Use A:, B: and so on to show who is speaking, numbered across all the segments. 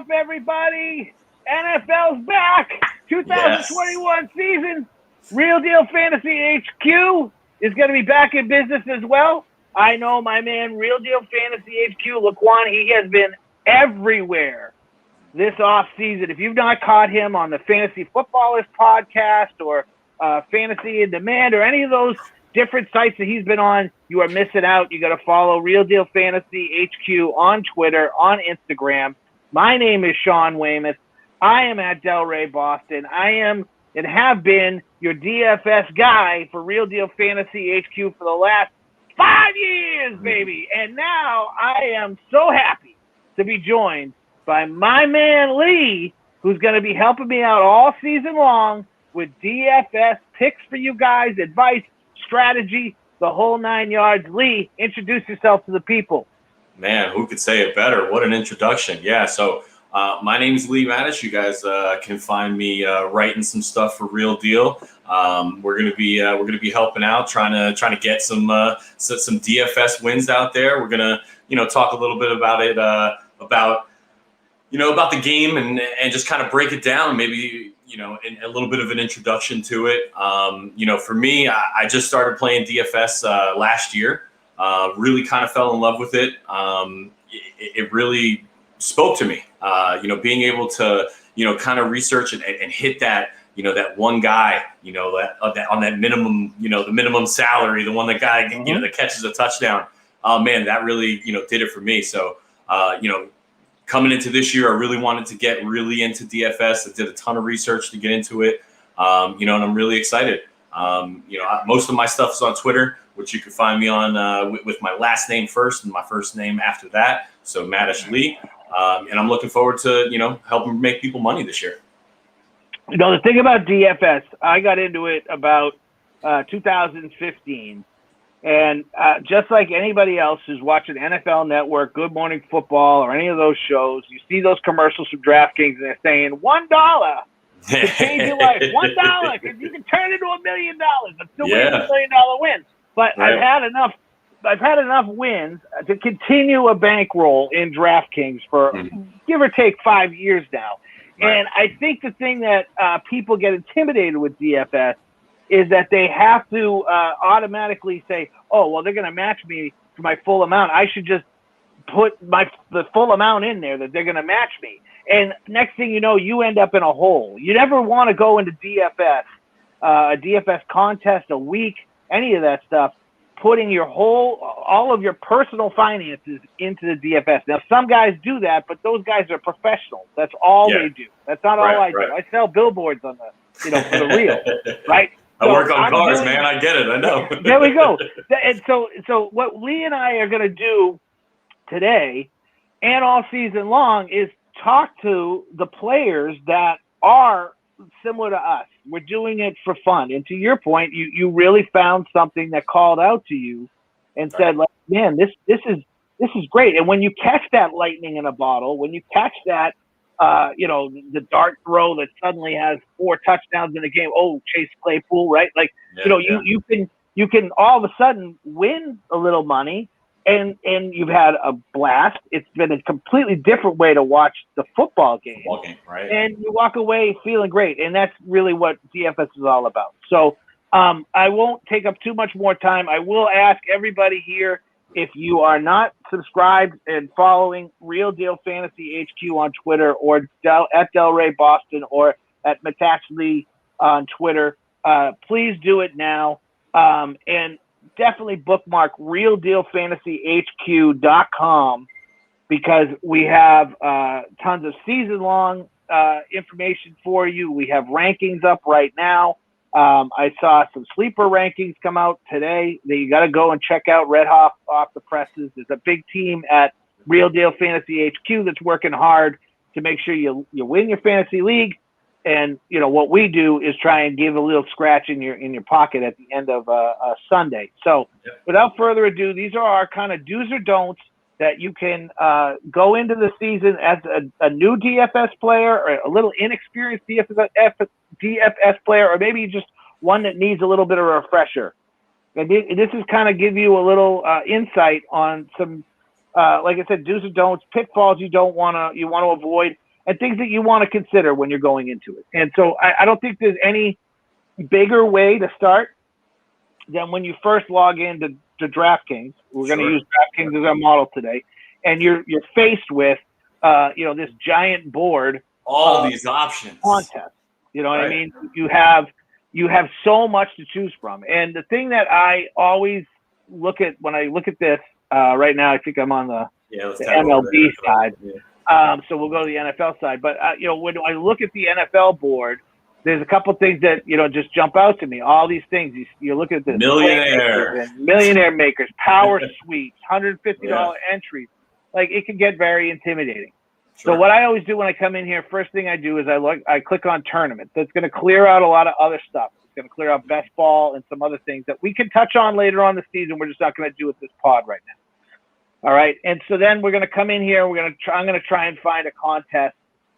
A: up, everybody? NFL's back. 2021 season. Real Deal Fantasy HQ is going to be back in business as well. I know my man, Real Deal Fantasy HQ, Laquan, he has been everywhere this off season. If you've not caught him on the Fantasy Footballers podcast or Fantasy in Demand or any of those different sites that he's been on, you are missing out. You got to follow Real Deal Fantasy HQ on Twitter, on Instagram. My name is Sean Weymouth. I am at Delray Boston. I am and have been your DFS guy for Real Deal Fantasy HQ for the last 5 years, baby. And now I am so happy to be joined by my man Lee, who's going to be helping me out all season long with DFS picks for you guys, advice, strategy, the whole 9 yards. Lee, introduce yourself to the people.
B: Man, who could say it better? What an introduction. Yeah, so my name is Lee Mattis. You guys can find me writing some stuff for Real Deal. We're gonna be helping out, trying to get some DFS wins out there. We're gonna talk a little bit about it, about the game and just kind of break it down. Maybe a little bit of an introduction to it. For me, I just started playing DFS last year. Really kind of fell in love with it. It really spoke to me, being able to, kind of research and hit that, that one guy, that on that minimum, the minimum salary, the one that guy, that catches a touchdown. Man, that really, did it for me. So, coming into this year, I really wanted to get really into DFS. I did a ton of research to get into it, and I'm really excited. Most of my stuff is on Twitter, which you can find me on with my last name first and my first name after that. So Mattish Lee. And I'm looking forward to, helping make people money this year.
A: The thing about DFS, I got into it about 2015. And just like anybody else who's watching NFL Network, Good Morning Football, or any of those shows, you see those commercials from DraftKings and they're saying $1 to change your life. $1 because you can turn it into $1 million and still win a $1 million win. But right. I've had enough wins to continue a bankroll in DraftKings for give or take 5 years now. Right. And I think the thing that people get intimidated with DFS is that they have to automatically say, oh, well, they're going to match me for my full amount. I should just put the full amount in there that they're going to match me. And next thing you know, you end up in a hole. You never want to go into DFS, a DFS contest, a week, any of that stuff, putting all of your personal finances into the DFS. Now, some guys do that, but those guys are professionals. That's all they do. That's not all I do. I sell billboards on for the real, right?
B: I work on cars, man. I get it. I know.
A: There we go. And so what Lee and I are going to do today and all season long is talk to the players that are similar to us. We're doing it for fun. And to your point, you really found something that called out to you and said, like, man, this is great. And when you catch that lightning in a bottle, when you catch that, the dart throw that suddenly has 4 touchdowns in a game. Oh, Chase Claypool, right? Like, you can all of a sudden win a little money and you've had a blast. It's been a completely different way to watch the football game.
B: Right.
A: And you walk away feeling great. And that's really what DFS is all about. So I won't take up too much more time. I will ask everybody here, if you are not subscribed and following Real Deal Fantasy HQ on Twitter or at Delray Boston or at Matach Lee on Twitter, please do it now. And definitely bookmark realdealfantasyhq.com because we have tons of season-long information for you. We have rankings up right now. I saw some sleeper rankings come out today that you got to go and check out Red Hot off the presses. There's a big team at Real Deal Fantasy HQ that's working hard to make sure you win your fantasy league. And, what we do is try and give a little scratch in your pocket at the end of Sunday. So without further ado, these are our kind of do's or don'ts that you can go into the season as a new DFS player or a little inexperienced DFS player, or maybe just one that needs a little bit of a refresher. And this is kind of give you a little insight on some, like I said, do's or don'ts, pitfalls you want to avoid. and things that you want to consider when you're going into it. And so I don't think there's any bigger way to start than when you first log into DraftKings. We're going to use DraftKings as our model today, and you're faced with this giant board,
B: all these options,
A: contest. You know what I mean? You have so much to choose from, and the thing that I always look at when I look at this right now, I think I'm on the MLB side. Yeah. So we'll go to the NFL side, but when I look at the NFL board, there's a couple things that just jump out to me. All these things you look at this: millionaire makers, power suites, $150 entries. Like, it can get very intimidating. Sure. So what I always do when I come in here, first thing I do is I click on tournament. That's going to clear out a lot of other stuff. It's going to clear out best ball and some other things that we can touch on later on the season. We're just not going to do with this pod right now. All right. And so then we're going to come in here. I'm going to try and find a contest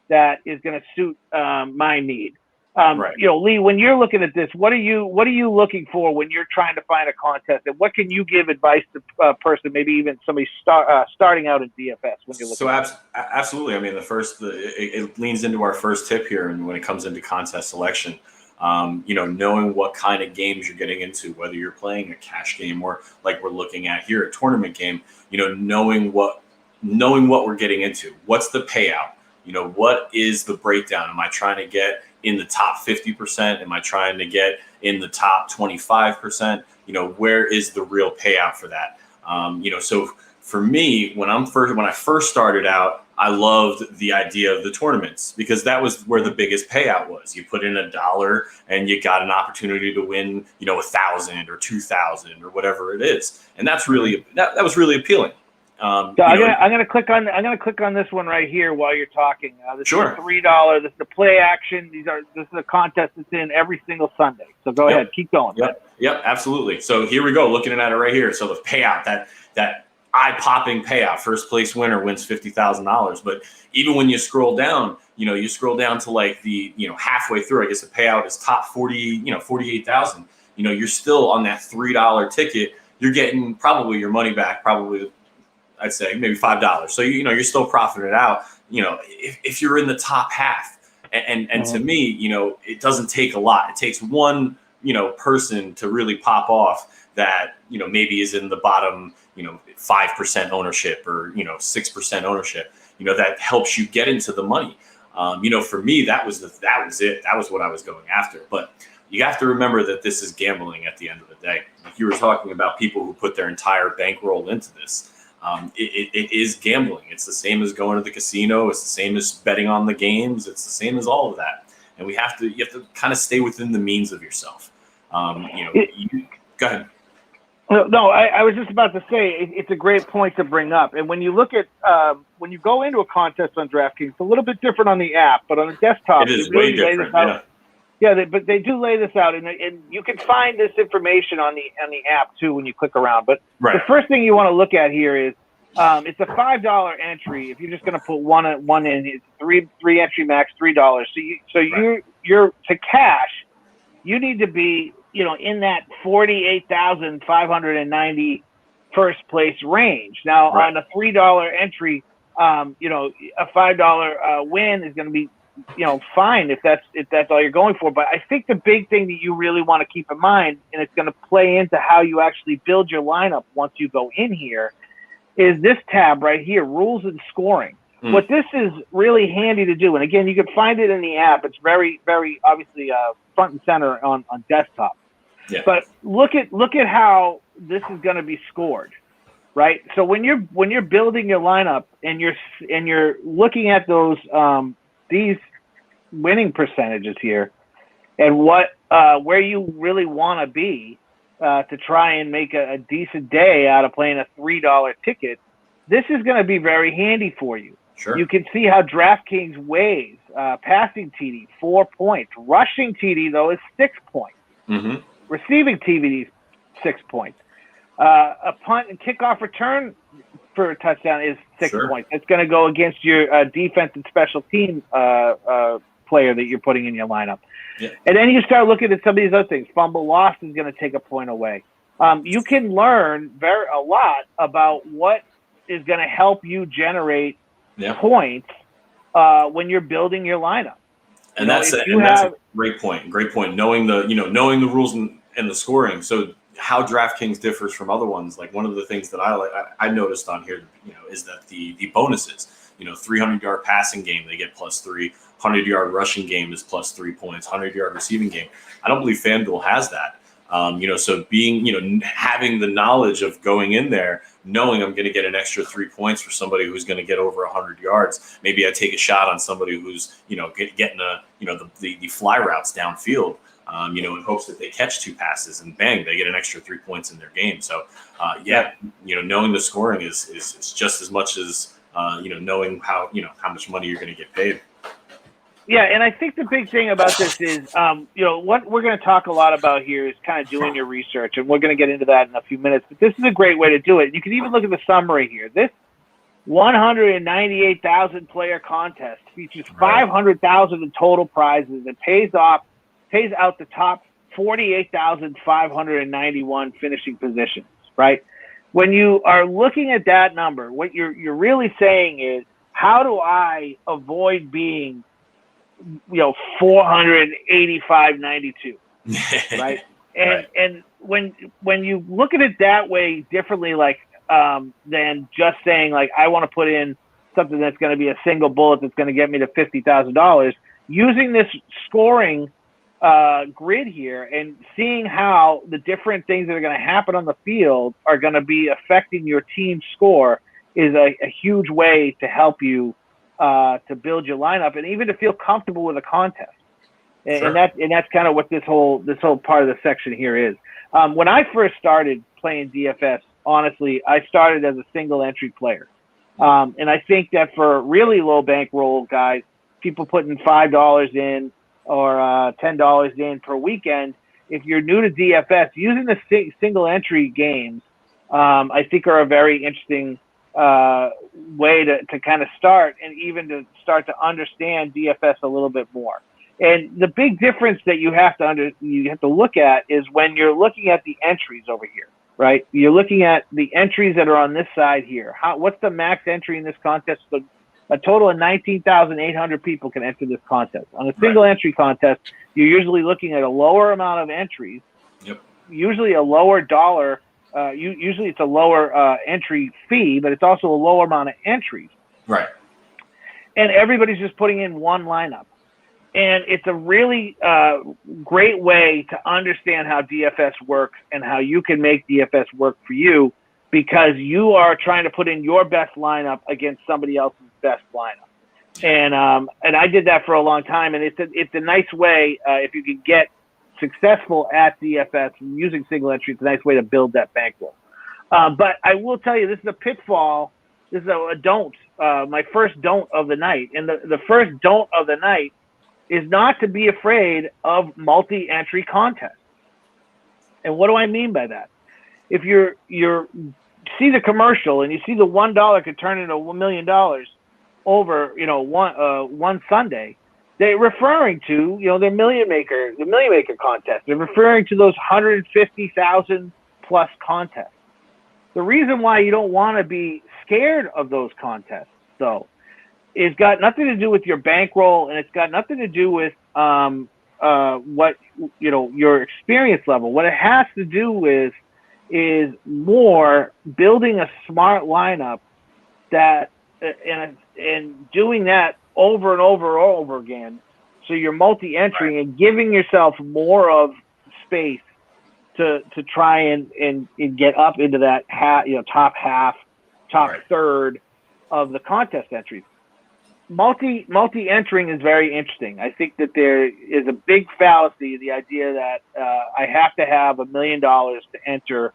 A: that is going to suit my need. Lee, when you're looking at this, what are you looking for when you're trying to find a contest, and what can you give advice to a person, maybe even somebody starting out in DFS when you're looking?
B: So absolutely. I mean, it leans into our first tip here, and when it comes into contest selection, knowing what kind of games you're getting into, whether you're playing a cash game or like we're looking at here, a tournament game, knowing what we're getting into. What's the payout? What is the breakdown? Am I trying to get in the top 50%? Am I trying to get in the top 25%? Where is the real payout for that? So for me, when I first started out, I loved the idea of the tournaments because that was where the biggest payout was. You put in $1 and you got an opportunity to win, 1,000 or 2,000 or whatever it is. And that's really, that was really appealing.
A: So I'm gonna click on this one right here while you're talking. This is $3. This is the play action. This is a contest that's in every single Sunday. So go ahead, keep going.
B: Yep, absolutely. So here we go, looking at it right here. So the payout, that eye-popping payout, first place winner wins $50,000. But even when you scroll down, you scroll down to like the halfway through. I guess the payout is top 40, 48,000. You're still on that $3 ticket. You're getting probably your money back, probably. I'd say maybe $5. So, you're still profiting it out, if you're in the top half. And to me, it doesn't take a lot. It takes one, person to really pop off that, maybe is in the bottom, 5% ownership or, 6% ownership, that helps you get into the money. For me, that was it. That was what I was going after. But you have to remember that this is gambling at the end of the day. Like you were talking about people who put their entire bankroll into this. It is gambling. It's the same as going to the casino. It's the same as betting on the games. It's the same as all of that. And you have to kind of stay within the means of yourself. Go ahead.
A: No, I was just about to say it's a great point to bring up. And when you look at when you go into a contest on DraftKings, it's a little bit different on the app, but on the desktop,
B: it is way different.
A: But they do lay this out, and you can find this information on the app too when you click around. But the first thing you want to look at here is it's a $5 entry. If you're just going to put one in, it's three entry max, $3. You're to cash, you need to be in that 48,590 first place range. Now on a $3 entry, a $5 win is going to be fine if that's all you're going for. But I think the big thing that you really want to keep in mind, and it's going to play into how you actually build your lineup once you go in here, is this tab right here, rules and scoring. What this is really handy to do, and again, you can find it in the app. It's very, very obviously front and center on desktop. Yeah. But look at how this is going to be scored, right? So when you're building your lineup and you're looking at those these winning percentages here, and where you really want to be to try and make a decent day out of playing a $3 ticket, this is going to be very handy for you. Sure. You can see how DraftKings weighs passing TD 4 points, rushing TD though is 6 points, receiving TD 6 points, a punt and kickoff return for a touchdown is 6 points. It's going to go against your defense and special team player that you're putting in your lineup. Yeah. And then you start looking at some of these other things. Fumble loss is going to take a point away. You can learn a lot about what is going to help you generate points when you're building your lineup.
B: And that's a great point. Great point. Knowing the rules and the scoring. So how DraftKings differs from other ones, like one of the things that I noticed on here, is that the bonuses, 300-yard passing game, they get +3, 100-yard rushing game is +3 points, 100-yard receiving game. I don't believe FanDuel has that. So being, having the knowledge of going in there, knowing I'm going to get an extra 3 points for somebody who's going to get over 100 yards. Maybe I take a shot on somebody who's, getting the fly routes downfield, in hopes that they catch 2 passes and bang, they get an extra 3 points in their game. So, knowing the scoring is just as much as, knowing how much money you're going to get paid.
A: Yeah, and I think the big thing about this is, what we're going to talk a lot about here is kind of doing your research, and we're going to get into that in a few minutes. But this is a great way to do it. You can even look at the summary here. This 198,000 player contest features 500,000 in total prizes and pays out the top 48,591 finishing positions. Right? When you are looking at that number, what you're really saying is, how do I avoid being 485.92, right? And when you look at it that way differently, than just saying I want to put in something that's going to be a single bullet that's going to get me to $50,000, using this scoring grid here and seeing how the different things that are going to happen on the field are going to be affecting your team's score is a huge way to help you to build your lineup and even to feel comfortable with a contest. And that's kind of what this whole part of the section here is. When I first started playing DFS, honestly, I started as a single entry player. And I think that for really low bankroll guys, people putting $5 in or $10 in per weekend, if you're new to DFS, using the single entry games, I think are a very interesting way to kind of start and even to start to understand DFS a little bit more. And the big difference that you have to look at is when you're looking at the entries over here, right? You're looking at the entries that are on this side here. What's the max entry in this contest? So a total of 19,800 people can enter this contest. On a single entry contest, you're usually looking at a lower amount of entries, usually a lower dollar. Usually it's a lower entry fee, but it's also a lower amount of entries.
B: Right.
A: And everybody's just putting in one lineup. And it's a really great way to understand how DFS works and how you can make DFS work for you, because you are trying to put in your best lineup against somebody else's best lineup. And I did that for a long time, and it's a nice way if you can get successful at DFS using single entry. It's a nice way to build that bankroll. But I will tell you, this is a pitfall. This is a don't. My first don't of the night, and the first don't of the night is not to be afraid of multi-entry contests. And what do I mean by that? If you see the commercial and you see the $1 could turn into $1 million over one Sunday, they're referring to the Million Maker contest. They're referring to those 150,000 plus contests. The reason why you don't want to be scared of those contests, though, it's got nothing to do with your bankroll, and it's got nothing to do with what your experience level. What it has to do with is more building a smart lineup that and doing that over and over and over again. So you're multi-entry and giving yourself more of space to try and get up into that top half, third of the contest entries. Multi-entering is very interesting. I think that there is a big fallacy, the idea that I have to have $1 million to enter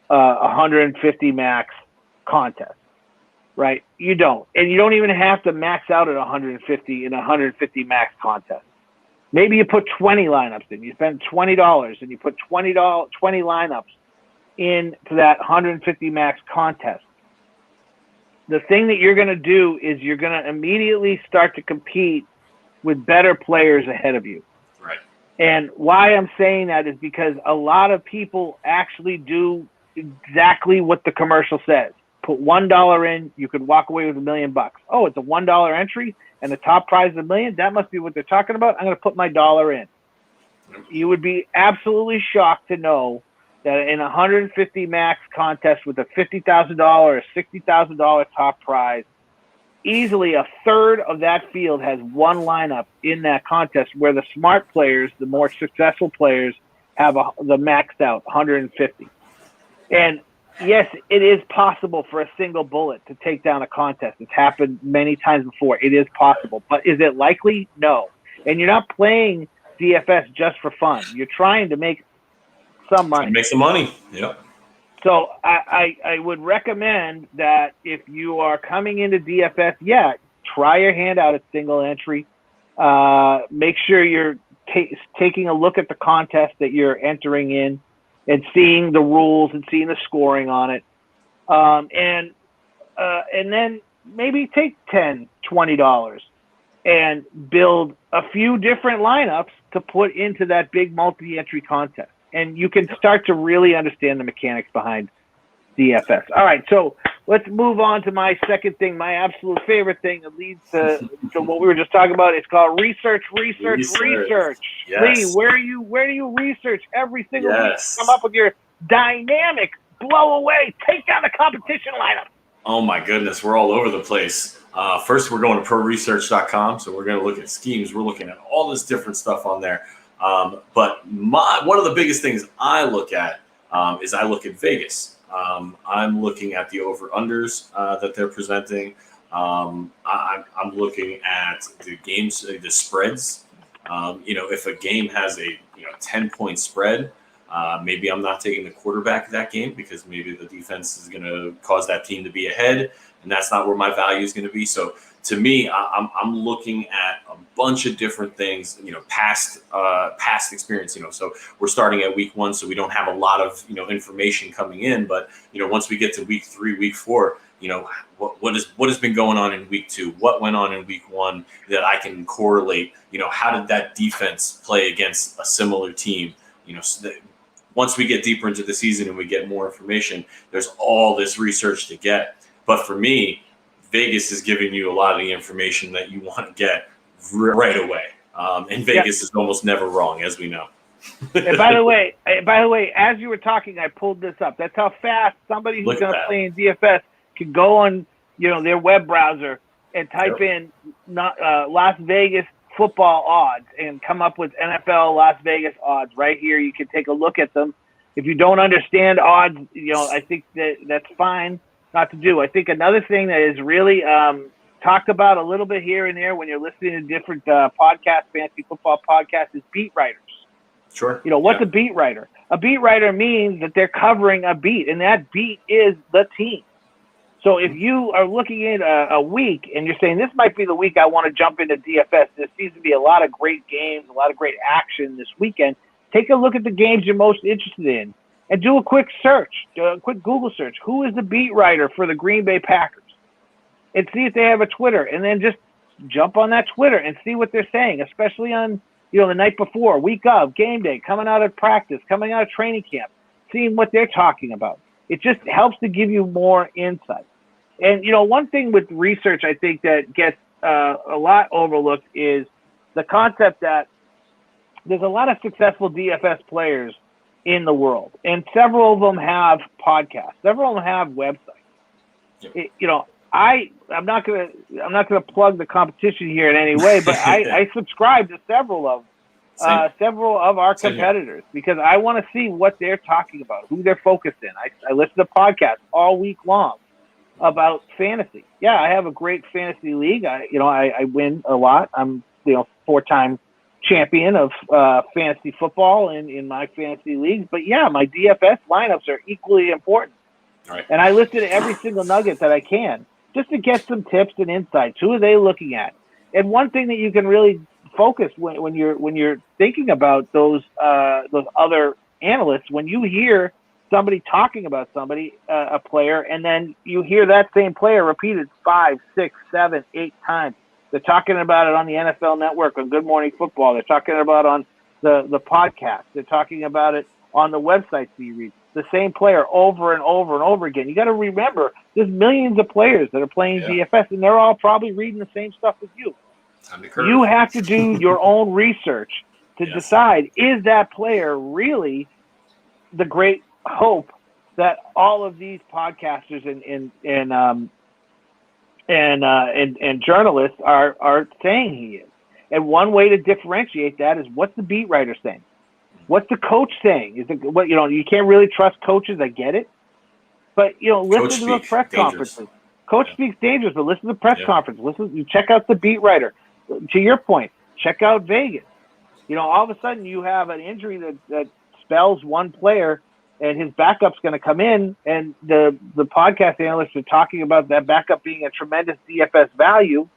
A: 150 max contest, right? You don't. And you don't even have to max out at 150 in a 150 max contest. Maybe you put 20 lineups in. You spend $20 and you put 20 lineups into that 150 max contest. The thing that you're going to do is you're going to immediately start to compete with better players ahead of you.
B: Right.
A: And why I'm saying that is because a lot of people actually do exactly what the commercial says. put $1 in, you could walk away with $1 million. Oh, it's a $1 entry and the top prize is $1 million. That must be what they're talking about. I'm going to put my dollar in. You would be absolutely shocked to know that in a 150 max contest with a $50,000 or $60,000 top prize, easily a third of that field has one lineup in that contest, where the smart players, the more successful players, have the maxed out 150. And yes, it is possible for a single bullet to take down a contest. It's happened many times before. It is possible. But is it likely? No. And you're not playing DFS just for fun. You're trying to make some money.
B: Make some money. Yep.
A: So I would recommend that if you are coming into DFS, try your hand out at single entry. Make sure you're taking a look at the contest that you're entering in and seeing the rules and seeing the scoring on it. And then maybe take $10, $20 and build a few different lineups to put into that big multi-entry contest. And you can start to really understand the mechanics behind DFS. All right, so let's move on to my second thing, my absolute favorite thing that leads to what we were just talking about. It's called research.
B: Yes.
A: Lee, where do you research every single week? Come up with your dynamic, blow away, take down the competition lineup.
B: Oh my goodness, we're all over the place. First, we're going to proresearch.com, so we're going to look at schemes. We're looking at all this different stuff on there. But one of the biggest things I look at is I look at Vegas. I'm looking at the over-unders that they're presenting. I'm looking at the games, the spreads. If a game has a 10-point spread, maybe I'm not taking the quarterback of that game because maybe the defense is going to cause that team to be ahead, and that's not where my value is going to be. So to me, I'm looking at a bunch of different things, past experience, so we're starting at week 1, so we don't have a lot of, information coming in. But, once we get to week 3, week 4, what has been going on in week 2, what went on in week 1 that I can correlate, how did that defense play against a similar team, so that once we get deeper into the season and we get more information, there's all this research to get. But for me, Vegas is giving you a lot of the information that you want to get right away. And Vegas is almost never wrong, as we know.
A: And by the way, as you were talking, I pulled this up. That's how fast somebody who's going to play in DFS can go on, their web browser and type in Las Vegas football odds and come up with NFL Las Vegas odds right here. You can take a look at them. If you don't understand odds, I think that's fine not to do. I think another thing that is really talked about a little bit here and there when you're listening to different podcasts, fantasy football podcasts, is beat writers.
B: Sure.
A: What's a beat writer? A beat writer means that they're covering a beat, and that beat is the team. So if you are looking at a week and you're saying, this might be the week I want to jump into DFS, there seems to be a lot of great games, a lot of great action this weekend, take a look at the games you're most interested in and do a quick search, a quick Google search. Who is the beat writer for the Green Bay Packers? And see if they have a Twitter, and then just jump on that Twitter and see what they're saying, especially on, the night before, week of, game day, coming out of practice, coming out of training camp, seeing what they're talking about. It just helps to give you more insight. And, one thing with research I think that gets a lot overlooked is the concept that there's a lot of successful DFS players in the world, and several of them have podcasts. Several of them have websites.
B: Yep.
A: I'm not gonna plug the competition here in any way, but I subscribe to several of our competitors because I want to see what they're talking about, who they're focused in. I listen to podcasts all week long about fantasy. Yeah, I have a great fantasy league. I win a lot. I'm 4-time champion of fantasy football in my fantasy leagues. But yeah, my DFS lineups are equally important.
B: Right.
A: And I listen to every single nugget that I can just to get some tips and insights. Who are they looking at? And one thing that you can really focus when you're thinking about those other analysts, when you hear somebody talking about somebody, a player, and then you hear that same player repeated 5, 6, 7, 8 times. They're talking about it on the NFL Network, on Good Morning Football. They're talking about it on the podcast. They're talking about it on the websites that you read. the same player over and over and over again. You got to remember, there's millions of players that are playing DFS, and they're all probably reading the same stuff as you. You have to do your own research to decide, is that player really the great hope that all of these podcasters and journalists are saying he is. And one way to differentiate that is, what's the beat writer saying? What's the coach saying? Is it what, you can't really trust coaches. I get it, but listen to those press conferences. Coach speaks dangerous, but listen to the press conference. You check out the beat writer. To your point, check out Vegas. All of a sudden you have an injury that spells one player, and his backup's going to come in, and the podcast analysts are talking about that backup being a tremendous DFS value.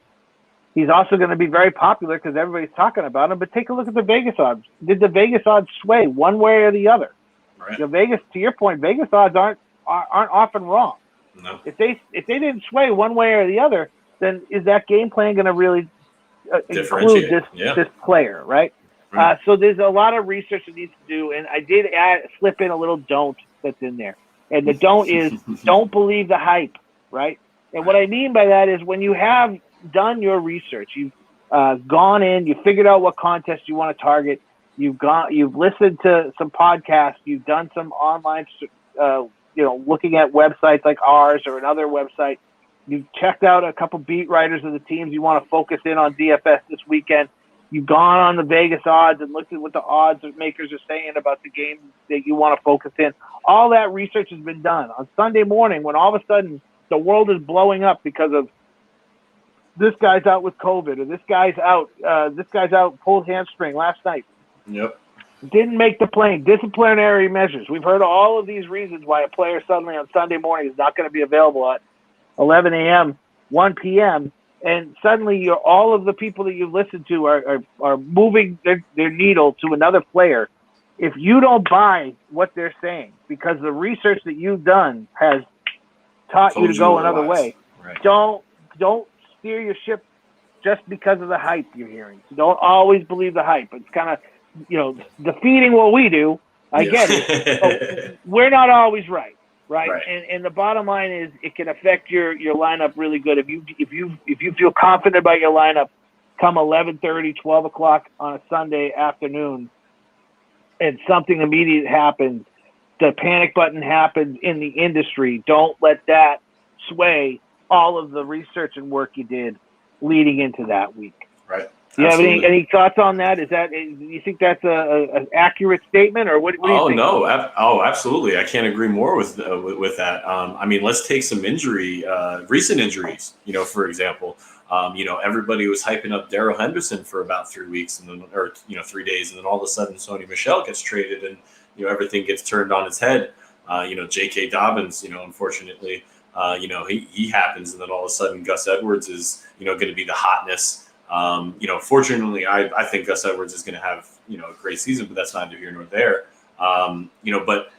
A: He's also going to be very popular because everybody's talking about him. But take a look at the Vegas odds. Did the Vegas odds sway one way or the other?
B: Right.
A: Vegas, to your point, Vegas odds aren't often wrong.
B: No.
A: If they didn't sway one way or the other, then is that game plan going to really include this player, right? So there's a lot of research that needs to do, and I did slip in a little don't that's in there. And the don't is, don't believe the hype, right? And what I mean by that is, when you have done your research, you've gone in, you figured out what contest you want to target, you've listened to some podcasts, you've done some online, looking at websites like ours or another website, you've checked out a couple beat writers of the teams you want to focus in on DFS this weekend, you've gone on the Vegas odds and looked at what the odds makers are saying about the game that you want to focus in. All that research has been done. On Sunday morning, when all of a sudden the world is blowing up because of this guy's out with COVID, or this guy's out, pulled hamstring last night.
B: Yep.
A: Didn't make the plane. Disciplinary measures. We've heard all of these reasons why a player suddenly on Sunday morning is not going to be available at 11 a.m., 1 p.m., and suddenly all of the people that you've listened to are moving their needle to another player. If you don't buy what they're saying because the research that you've done has taught you to go another way, don't steer your ship just because of the hype you're hearing. So don't always believe the hype. It's kind of, defeating what we do. I get it. But we're not always right. And the bottom line is, it can affect your lineup really good. If you feel confident about your lineup come 11:30, 12 o'clock on a Sunday afternoon, and something immediate happens, the panic button happens in the industry, don't let that sway all of the research and work you did leading into that week.
B: Right.
A: Do you have any thoughts on that? Do you think that's an accurate statement, or what do you think?
B: No. Absolutely. I can't agree more with that. Let's take some recent injuries, for example. Everybody was hyping up Darrell Henderson for about 3 weeks, and then, 3 days, and then all of a sudden Sony Michel gets traded, and everything gets turned on its head. J.K. Dobbins, unfortunately, he happens, and then all of a sudden Gus Edwards is going to be the hotness. Fortunately, I think Gus Edwards is going to have a great season, but that's neither here nor there. But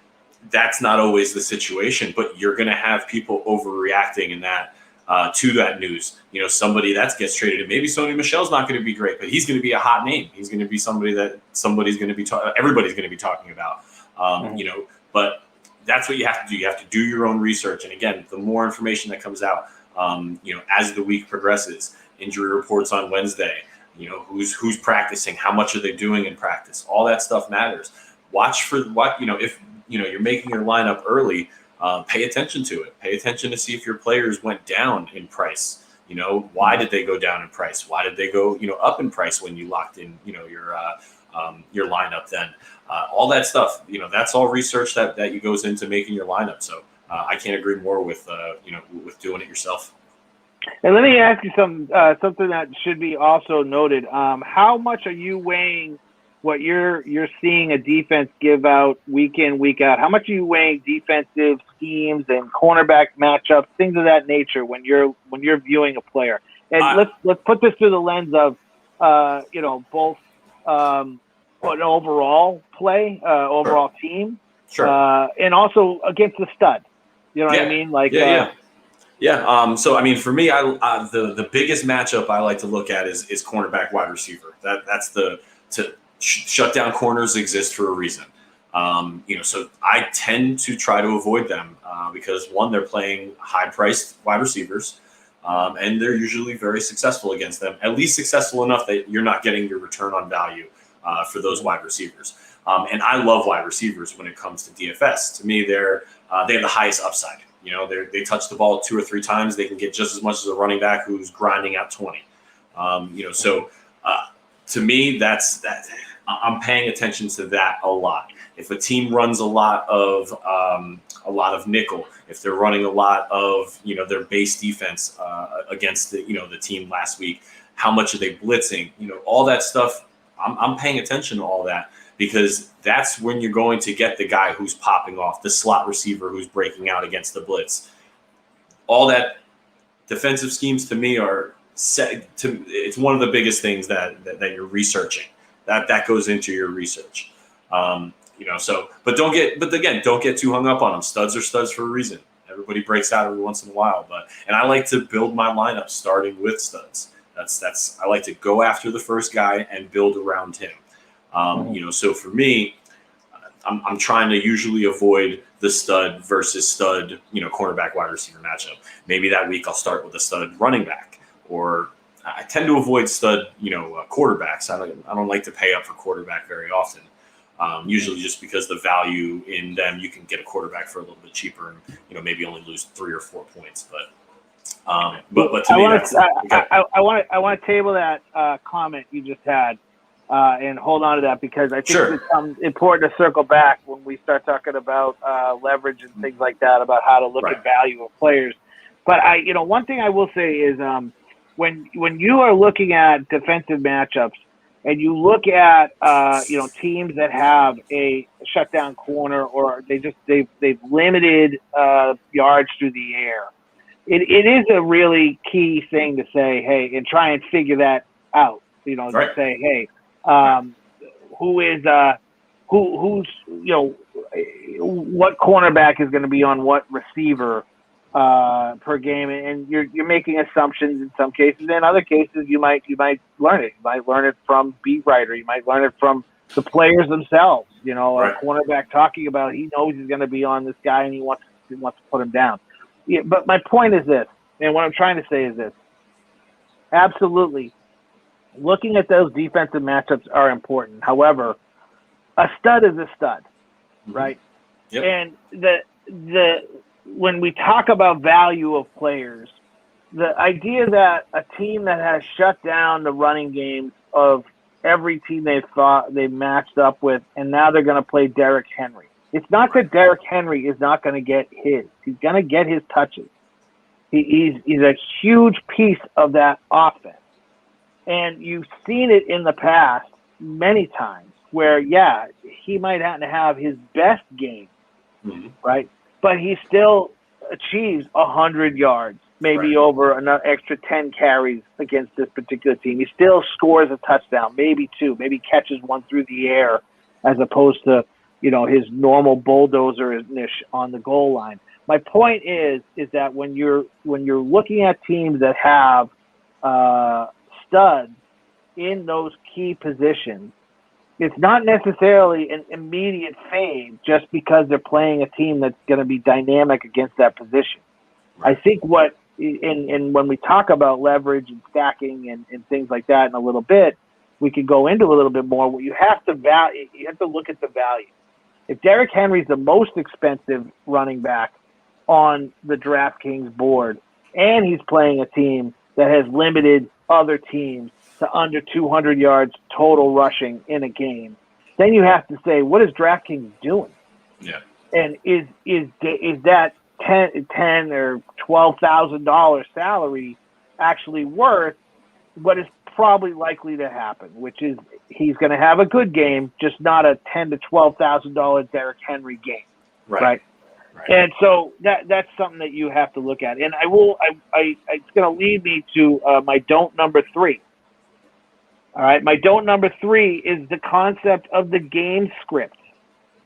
B: that's not always the situation. But you're going to have people overreacting in that to that news. Somebody that gets traded, and maybe Sony Michel's not going to be great, but he's going to be a hot name. He's going to be somebody that everybody's going to be talking about. But that's what you have to do. You have to do your own research. And again, the more information that comes out, as the week progresses, injury reports on Wednesday, who's practicing, how much are they doing in practice, all that stuff matters. Watch for if you're making your lineup early, pay attention to it. Pay attention to see if your players went down in price. Why did they go down in price? Why did they go up in price when you locked in your lineup then? All that stuff, that's all research that goes into making your lineup. So I can't agree more with doing it yourself.
A: And let me ask you something that should be also noted. How much are you weighing what you're seeing a defense give out week in, week out? How much are you weighing defensive schemes and cornerback matchups, things of that nature when you're viewing a player? And let's put this through the lens of both an overall play, overall team, and also against the stud. You know what I mean?
B: So for me, the biggest matchup I like to look at is cornerback wide receiver. That's shutdown corners exist for a reason. So I tend to try to avoid them because one, they're playing high-priced wide receivers, and they're usually very successful against them, at least successful enough that you're not getting your return on value for those wide receivers. And I love wide receivers when it comes to DFS. To me, they have the highest upside. They touch the ball 2 or 3 times, they can get just as much as a running back who's grinding out 20. To me, that's that. I'm paying attention to that a lot. If a team runs a lot of nickel, if they're running a lot of their base defense against the team last week, how much are they blitzing? All that stuff. I'm paying attention to all that because that's when you're going to get the guy who's popping off, the slot receiver who's breaking out against the blitz. All that defensive schemes to me are set. It's one of the biggest things that you're researching. That goes into your research. But don't get too hung up on them. Studs are studs for a reason. Everybody breaks out every once in a while, and I like to build my lineup starting with studs. I like to go after the first guy and build around him. So for me, I'm trying to usually avoid the stud versus stud, cornerback wide receiver matchup. Maybe that week I'll start with a stud running back, or I tend to avoid stud, quarterbacks. I don't like to pay up for quarterback very often. Usually just because the value in them, you can get a quarterback for a little bit cheaper and, maybe only lose 3 or 4 points. But to me,
A: I want to table that comment you just had and hold on to that because I think it's important to circle back when we start talking about leverage and things like that, about how to look at value of players. But one thing I will say is when you are looking at defensive matchups and you look at teams that have a shutdown corner or they've limited yards through the air, it is a really key thing to say, hey, and try and figure that out. To say, hey, who's what cornerback is going to be on what receiver per game, and you're making assumptions in some cases. In other cases, you might learn it. You might learn it from beat writer. You might learn it from the players themselves. A cornerback talking about he knows he's going to be on this guy and he wants to put him down. Yeah, but my point is this, and what I'm trying to say is this: absolutely, looking at those defensive matchups are important. However, a stud is a stud, right? Yep. And when we talk about value of players, the idea that a team that has shut down the running games of every team they've matched up with, and now they're going to play Derrick Henry. It's not that Derrick Henry is not going to get his. He's going to get his touches. He's a huge piece of that offense. And you've seen it in the past many times where, he might not have his best game, right? But he still achieves 100 yards, maybe over another extra 10 carries against this particular team. He still scores a touchdown, maybe 2, maybe catches one through the air as opposed to, his normal bulldozer-ish on the goal line. My point is that when you're looking at teams that have studs in those key positions, it's not necessarily an immediate fade just because they're playing a team that's going to be dynamic against that position. I think and when we talk about leverage and stacking and things like that in a little bit, we could go into a little bit more. What you have to look at the value. If Derrick Henry's the most expensive running back on the DraftKings board, and he's playing a team that has limited other teams to under 200 yards total rushing in a game, then you have to say, what is DraftKings doing?
B: Yeah.
A: And is that $10,000 or $12,000 salary actually worth what is probably likely to happen, which is he's going to have a good game, just not a $10,000 to $12,000 Derrick Henry game, right? And so that's something that you have to look at. And it's going to lead me to my don't number 3. All right, my don't number 3 is the concept of the game script.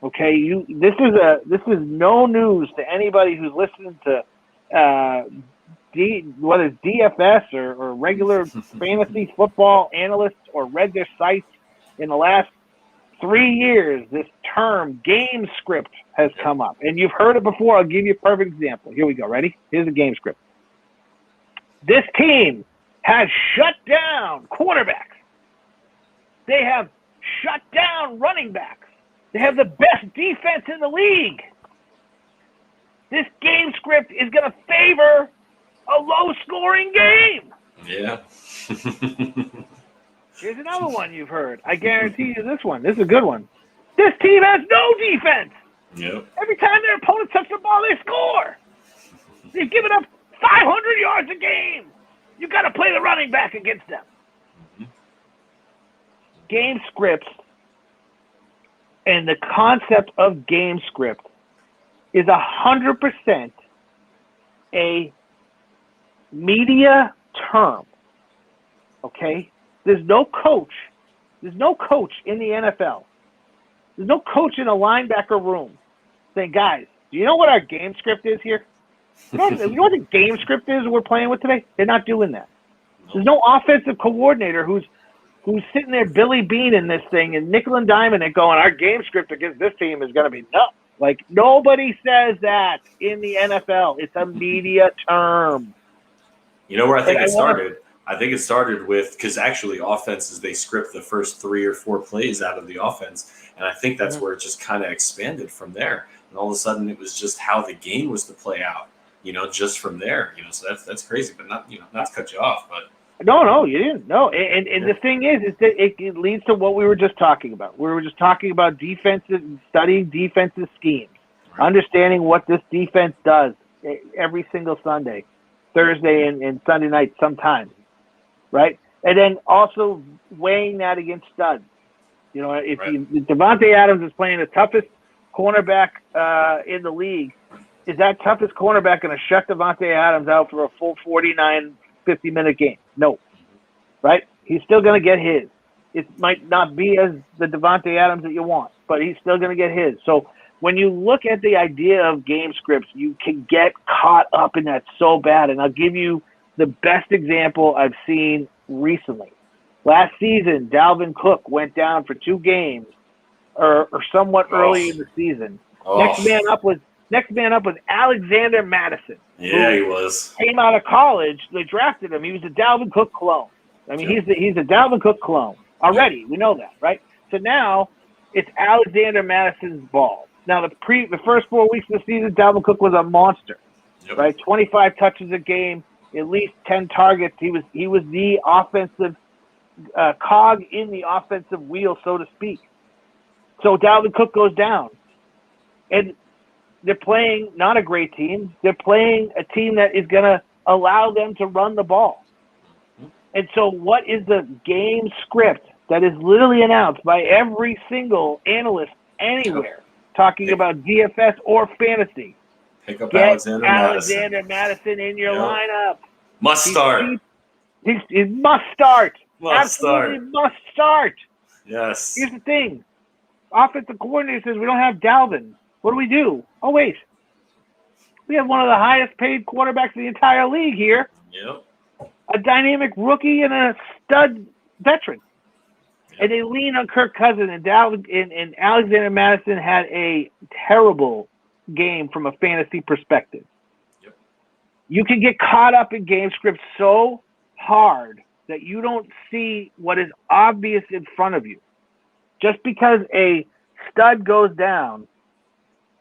A: Okay, this is no news to anybody who's listening to whether it's DFS or regular fantasy football analysts or read their sites in the last 3 years. This term game script has come up. And you've heard it before. I'll give you a perfect example. Here we go. Ready? Here's a game script. This team has shut down quarterbacks. They have shut down running backs. They have the best defense in the league. This game script is going to favor a low-scoring game.
B: Yeah.
A: Here's another one you've heard. I guarantee you this one. This is a good one. This team has no defense.
B: Yep.
A: Every time their opponent touches the ball, they score. They've given up 500 yards a game. You got to play the running back against them. Mm-hmm. Game scripts and the concept of game script is 100% a media term. Okay? There's no coach in the NFL. There's no coach in a linebacker room saying, guys, do you know what our game script is here? You know what the game script is we're playing with today? They're not doing that. There's no offensive coordinator who's sitting there Billy Bean in this thing and nickel and diming it going, our game script against this team is going to be nuts. Like, nobody says that in the NFL. It's a media term.
B: You know where I think it started? I think it started with, because actually offenses, they script the first 3 or 4 plays out of the offense. And I think that's where it just kind of expanded from there. And all of a sudden it was just how the game was to play out, just from there. So that's crazy, but not to cut you off, but.
A: No, you didn't. No, and the thing is that it leads to what we were just talking about. We were just talking about defensive, studying defensive schemes, understanding what this defense does every single Sunday, Thursday and Sunday night sometimes, right? And then also weighing that against studs. If Davante Adams is playing the toughest cornerback in the league, is that toughest cornerback going to shut Davante Adams out for a full 49, 50-minute game? No, right? He's still going to get his. It might not be as the Davante Adams that you want, but he's still going to get his. So when you look at the idea of game scripts, you can get caught up in that so bad. And I'll give you the best example I've seen recently. Last season, Dalvin Cook went down for 2 games, or somewhat early in the season. Next man up was Alexander Madison.
B: Yeah, he was.
A: Came out of college. They drafted him. He was a Dalvin Cook clone. I mean, he's a Dalvin Cook clone already. We know that, right? So now it's Alexander Madison's ball. Now the first 4 weeks of the season, Dalvin Cook was a monster, right? 25 touches a game, at least 10 targets. He was the offensive cog in the offensive wheel, so to speak. So Dalvin Cook goes down, and they're playing not a great team. They're playing a team that is going to allow them to run the ball. And so what is the game script that is literally announced by every single analyst anywhere talking about DFS or fantasy?
B: Pick up
A: Get Alexander Madison in your lineup.
B: Must start.
A: He must start. Absolutely must start.
B: Yes.
A: Here's the thing. Offensive coordinator says we don't have Dalvin. What do we do? Oh, wait. We have one of the highest paid quarterbacks in the entire league here.
B: Yep.
A: A dynamic rookie and a stud veteran. Yep. And they lean on Kirk Cousins, and Alexander Madison had a terrible game from a fantasy perspective.
B: Yep.
A: You can get caught up in game scripts so hard that you don't see what is obvious in front of you. Just because a stud goes down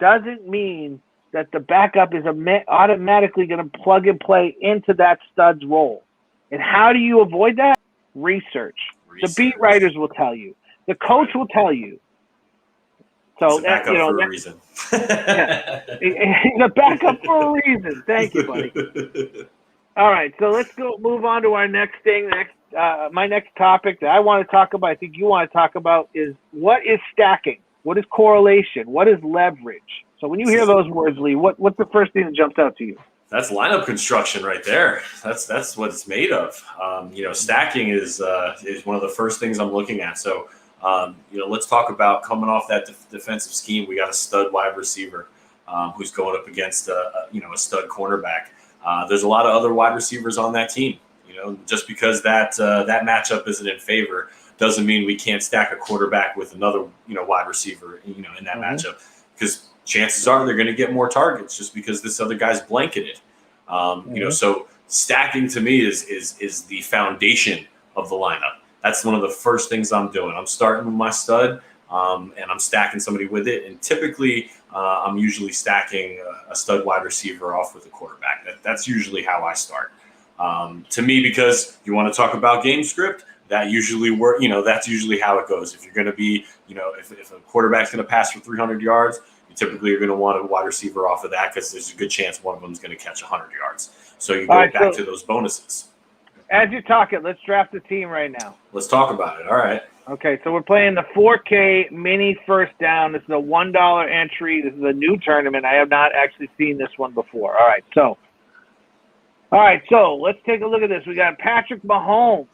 A: doesn't mean that the backup is automatically going to plug and play into that stud's role. And how do you avoid that? Research. The beat writers will tell you. The coach will tell you. So
B: it's a backup for a reason.
A: He's a backup for a reason. Thank you, buddy. All right, so let's move on to our next thing. My next topic that I want to talk about, I think you want to talk about, is what is stacking? What is correlation? What is leverage? So when you hear those words, Lee, what's the first thing that jumps out to you?
B: That's lineup construction right there. That's what it's made of. Stacking is one of the first things I'm looking at. So, let's talk about coming off that defensive scheme. We got a stud wide receiver who's going up against a stud cornerback. There's a lot of other wide receivers on that team. Just because that matchup isn't in favor doesn't mean we can't stack a quarterback with another, wide receiver, in that matchup, because chances are they're going to get more targets just because this other guy's blanketed. So stacking to me is the foundation of the lineup. That's one of the first things I'm doing. I'm starting with my stud, and I'm stacking somebody with it. And typically, I'm usually stacking a stud wide receiver off with a quarterback. That's usually how I start. To me, because you want to talk about game script, that usually that's usually how it goes. If you're going to be, if a quarterback's going to pass for 300 yards, you typically are going to want a wide receiver off of that because there's a good chance one of them is going to catch 100 yards. So you go back to those bonuses.
A: As you're talking, let's draft the team right now.
B: Let's talk about it. All right.
A: Okay, so we're playing the 4K mini first down. This is a $1 entry. This is a new tournament. I have not actually seen this one before. All right, so let's take a look at this. We got Patrick Mahomes.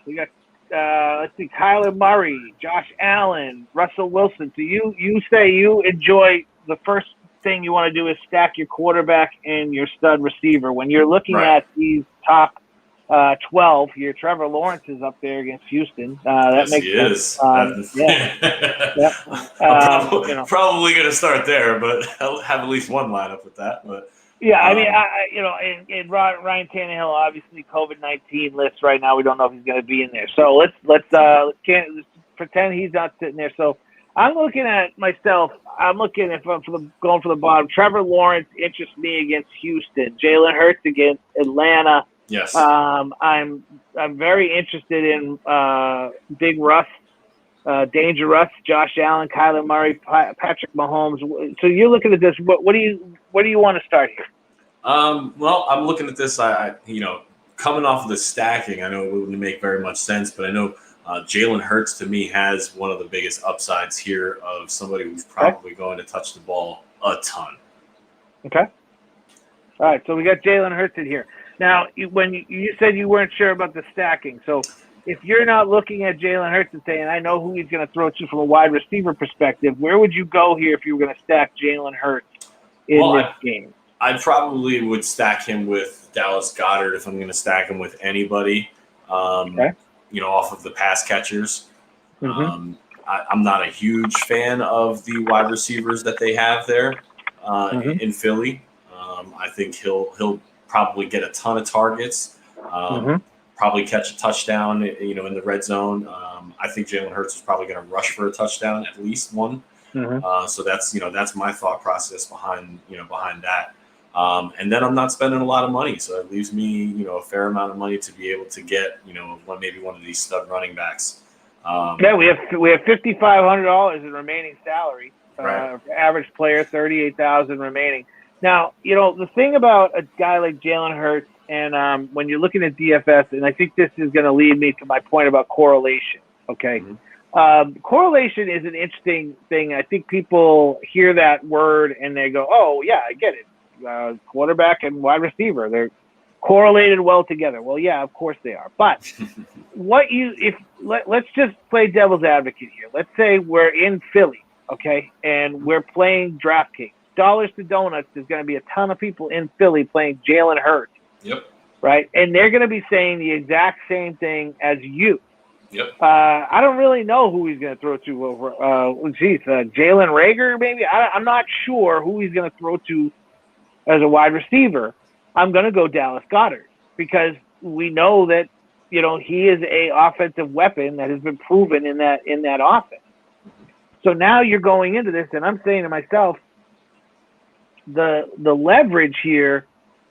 A: We got Kyler Murray, Josh Allen, Russell Wilson. So you say you enjoy the first thing you want to do is stack your quarterback and your stud receiver. When you're looking at these top 12 here, Trevor Lawrence is up there against Houston. That makes sense.
B: I'm probably going to start there, but I'll have at least one lineup with that. But
A: I mean, and Ryan Tannehill, obviously COVID-19 list right now. We don't know if he's going to be in there. So let's pretend he's not sitting there. So I'm looking at myself. I'm looking going for the bottom. Trevor Lawrence interests me against Houston. Jalen Hurts against Atlanta.
B: Yes.
A: I'm very interested in Big Russ, Danger Russ, Josh Allen, Kyler Murray, Patrick Mahomes. So you're looking at this. What do you want to start here?
B: Well, I'm looking at this. I coming off of the stacking, I know it wouldn't make very much sense, but I know Jalen Hurts to me has one of the biggest upsides here of somebody who's probably going to touch the ball a ton. Okay.
A: All right. So we got Jalen Hurts in here. Now, when you said you weren't sure about the stacking, so if you're not looking at Jalen Hurts and saying, I know who he's going to throw to from a wide receiver perspective, where would you go here if you were going to stack Jalen Hurts in this game?
B: I probably would stack him with Dallas Goedert if I'm going to stack him with anybody, off of the pass catchers. I'm not a huge fan of the wide receivers that they have there in Philly. I think he'll probably get a ton of targets, probably catch a touchdown, in the red zone. I think Jalen Hurts is probably going to rush for a touchdown, at least one. So that's my thought process behind that. And then I'm not spending a lot of money, so it leaves me, a fair amount of money to be able to get, maybe one of these stud running backs.
A: We have $5,500 in remaining salary. Average player, $38,000 remaining. Now, the thing about a guy like Jalen Hurts, and when you're looking at DFS, and I think this is going to lead me to my point about correlation, okay? Correlation is an interesting thing. I think people hear that word and they go, oh, yeah, I get it. Quarterback and wide receiver, they're correlated well together. Well, yeah, of course they are. But let's just play devil's advocate here. Let's say we're in Philly, okay, and we're playing DraftKings. Dollars to donuts, there's going to be a ton of people in Philly playing Jalen Hurts.
B: Yep.
A: Right? And they're going to be saying the exact same thing as you.
B: Yep.
A: I don't really know who he's going to throw to over. Jalen Reagor, maybe? I'm not sure who he's going to throw to as a wide receiver. I'm going to go Dallas Goedert because we know that, he is a offensive weapon that has been proven in that offense. So now you're going into this, and I'm saying to myself, the leverage here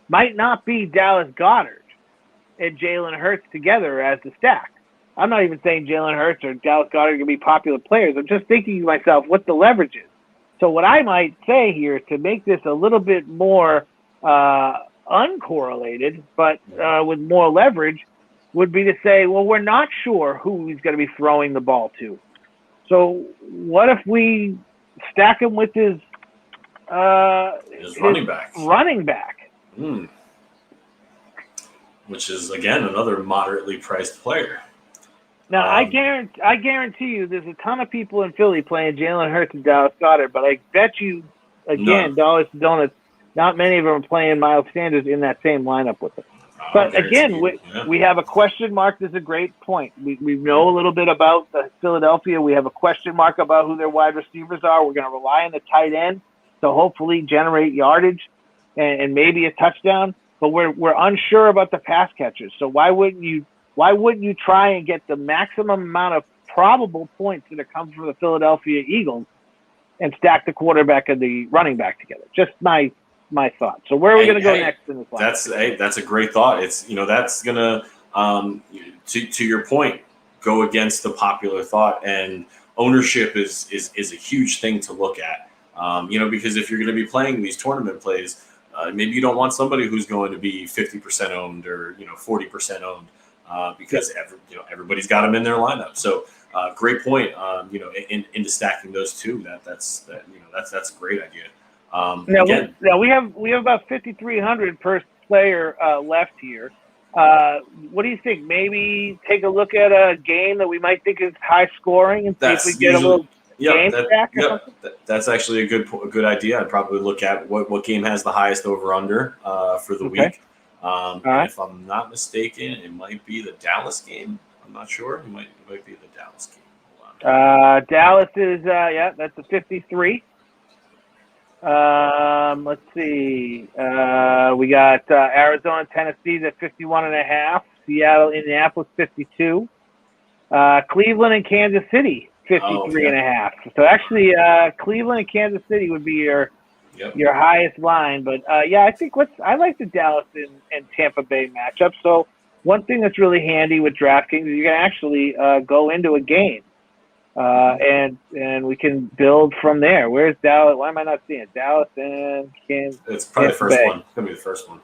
A: might not be Dallas Goedert and Jalen Hurts together as the stack. I'm not even saying Jalen Hurts or Dallas Goedert are going to be popular players. I'm just thinking to myself what the leverage is. So what I might say here to make this a little bit more uncorrelated, but with more leverage, would be to say, well, we're not sure who he's going to be throwing the ball to. So what if we stack him with his
B: running back. Which is, again, another moderately priced player.
A: Now, I guarantee you there's a ton of people in Philly playing Jalen Hurts and Dallas Goedert, but I bet you, again, dollars to donuts, not many of them are playing Miles Sanders in that same lineup with them. But again, we have a question mark. This is a great point. We know a little bit about Philadelphia. We have a question mark about who their wide receivers are. We're going to rely on the tight end to hopefully generate yardage and maybe a touchdown. But we're unsure about the pass catchers. So why wouldn't you try and get the maximum amount of probable points that come from the Philadelphia Eagles and stack the quarterback and the running back together? Just my thought. So where are we going to go next in this line?
B: That's a great thought. It's that's going to your point, go against the popular thought, and ownership is a huge thing to look at. Because if you're going to be playing these tournament plays, maybe you don't want somebody who's going to be 50% owned or 40% owned because everybody's got them in their lineup. So great point. Into stacking those two. That's a great idea.
A: Now we have about 5,300 per player left here. What do you think? Maybe take a look at a game that we might think is high scoring and see if we get a little game stack or something?
B: That's actually a good idea. I'd probably look at what game has the highest over under for the week. Right. If I'm not mistaken, it might be the Dallas game. I'm not sure. It might be the Dallas game. Hold
A: on. Dallas is that's a 53. Let's see. We got Arizona, Tennessee at 51.5. Seattle, Indianapolis 52. Cleveland and Kansas City 53.5. So actually, Cleveland and Kansas City would be your highest line. But I think I like the Dallas and Tampa Bay matchup. So one thing that's really handy with DraftKings is you can actually go into a game. And we can build from there. Where's Dallas? Why am I not seeing it? Dallas and Kansas.
B: It's probably the first one. It's going to be the first one.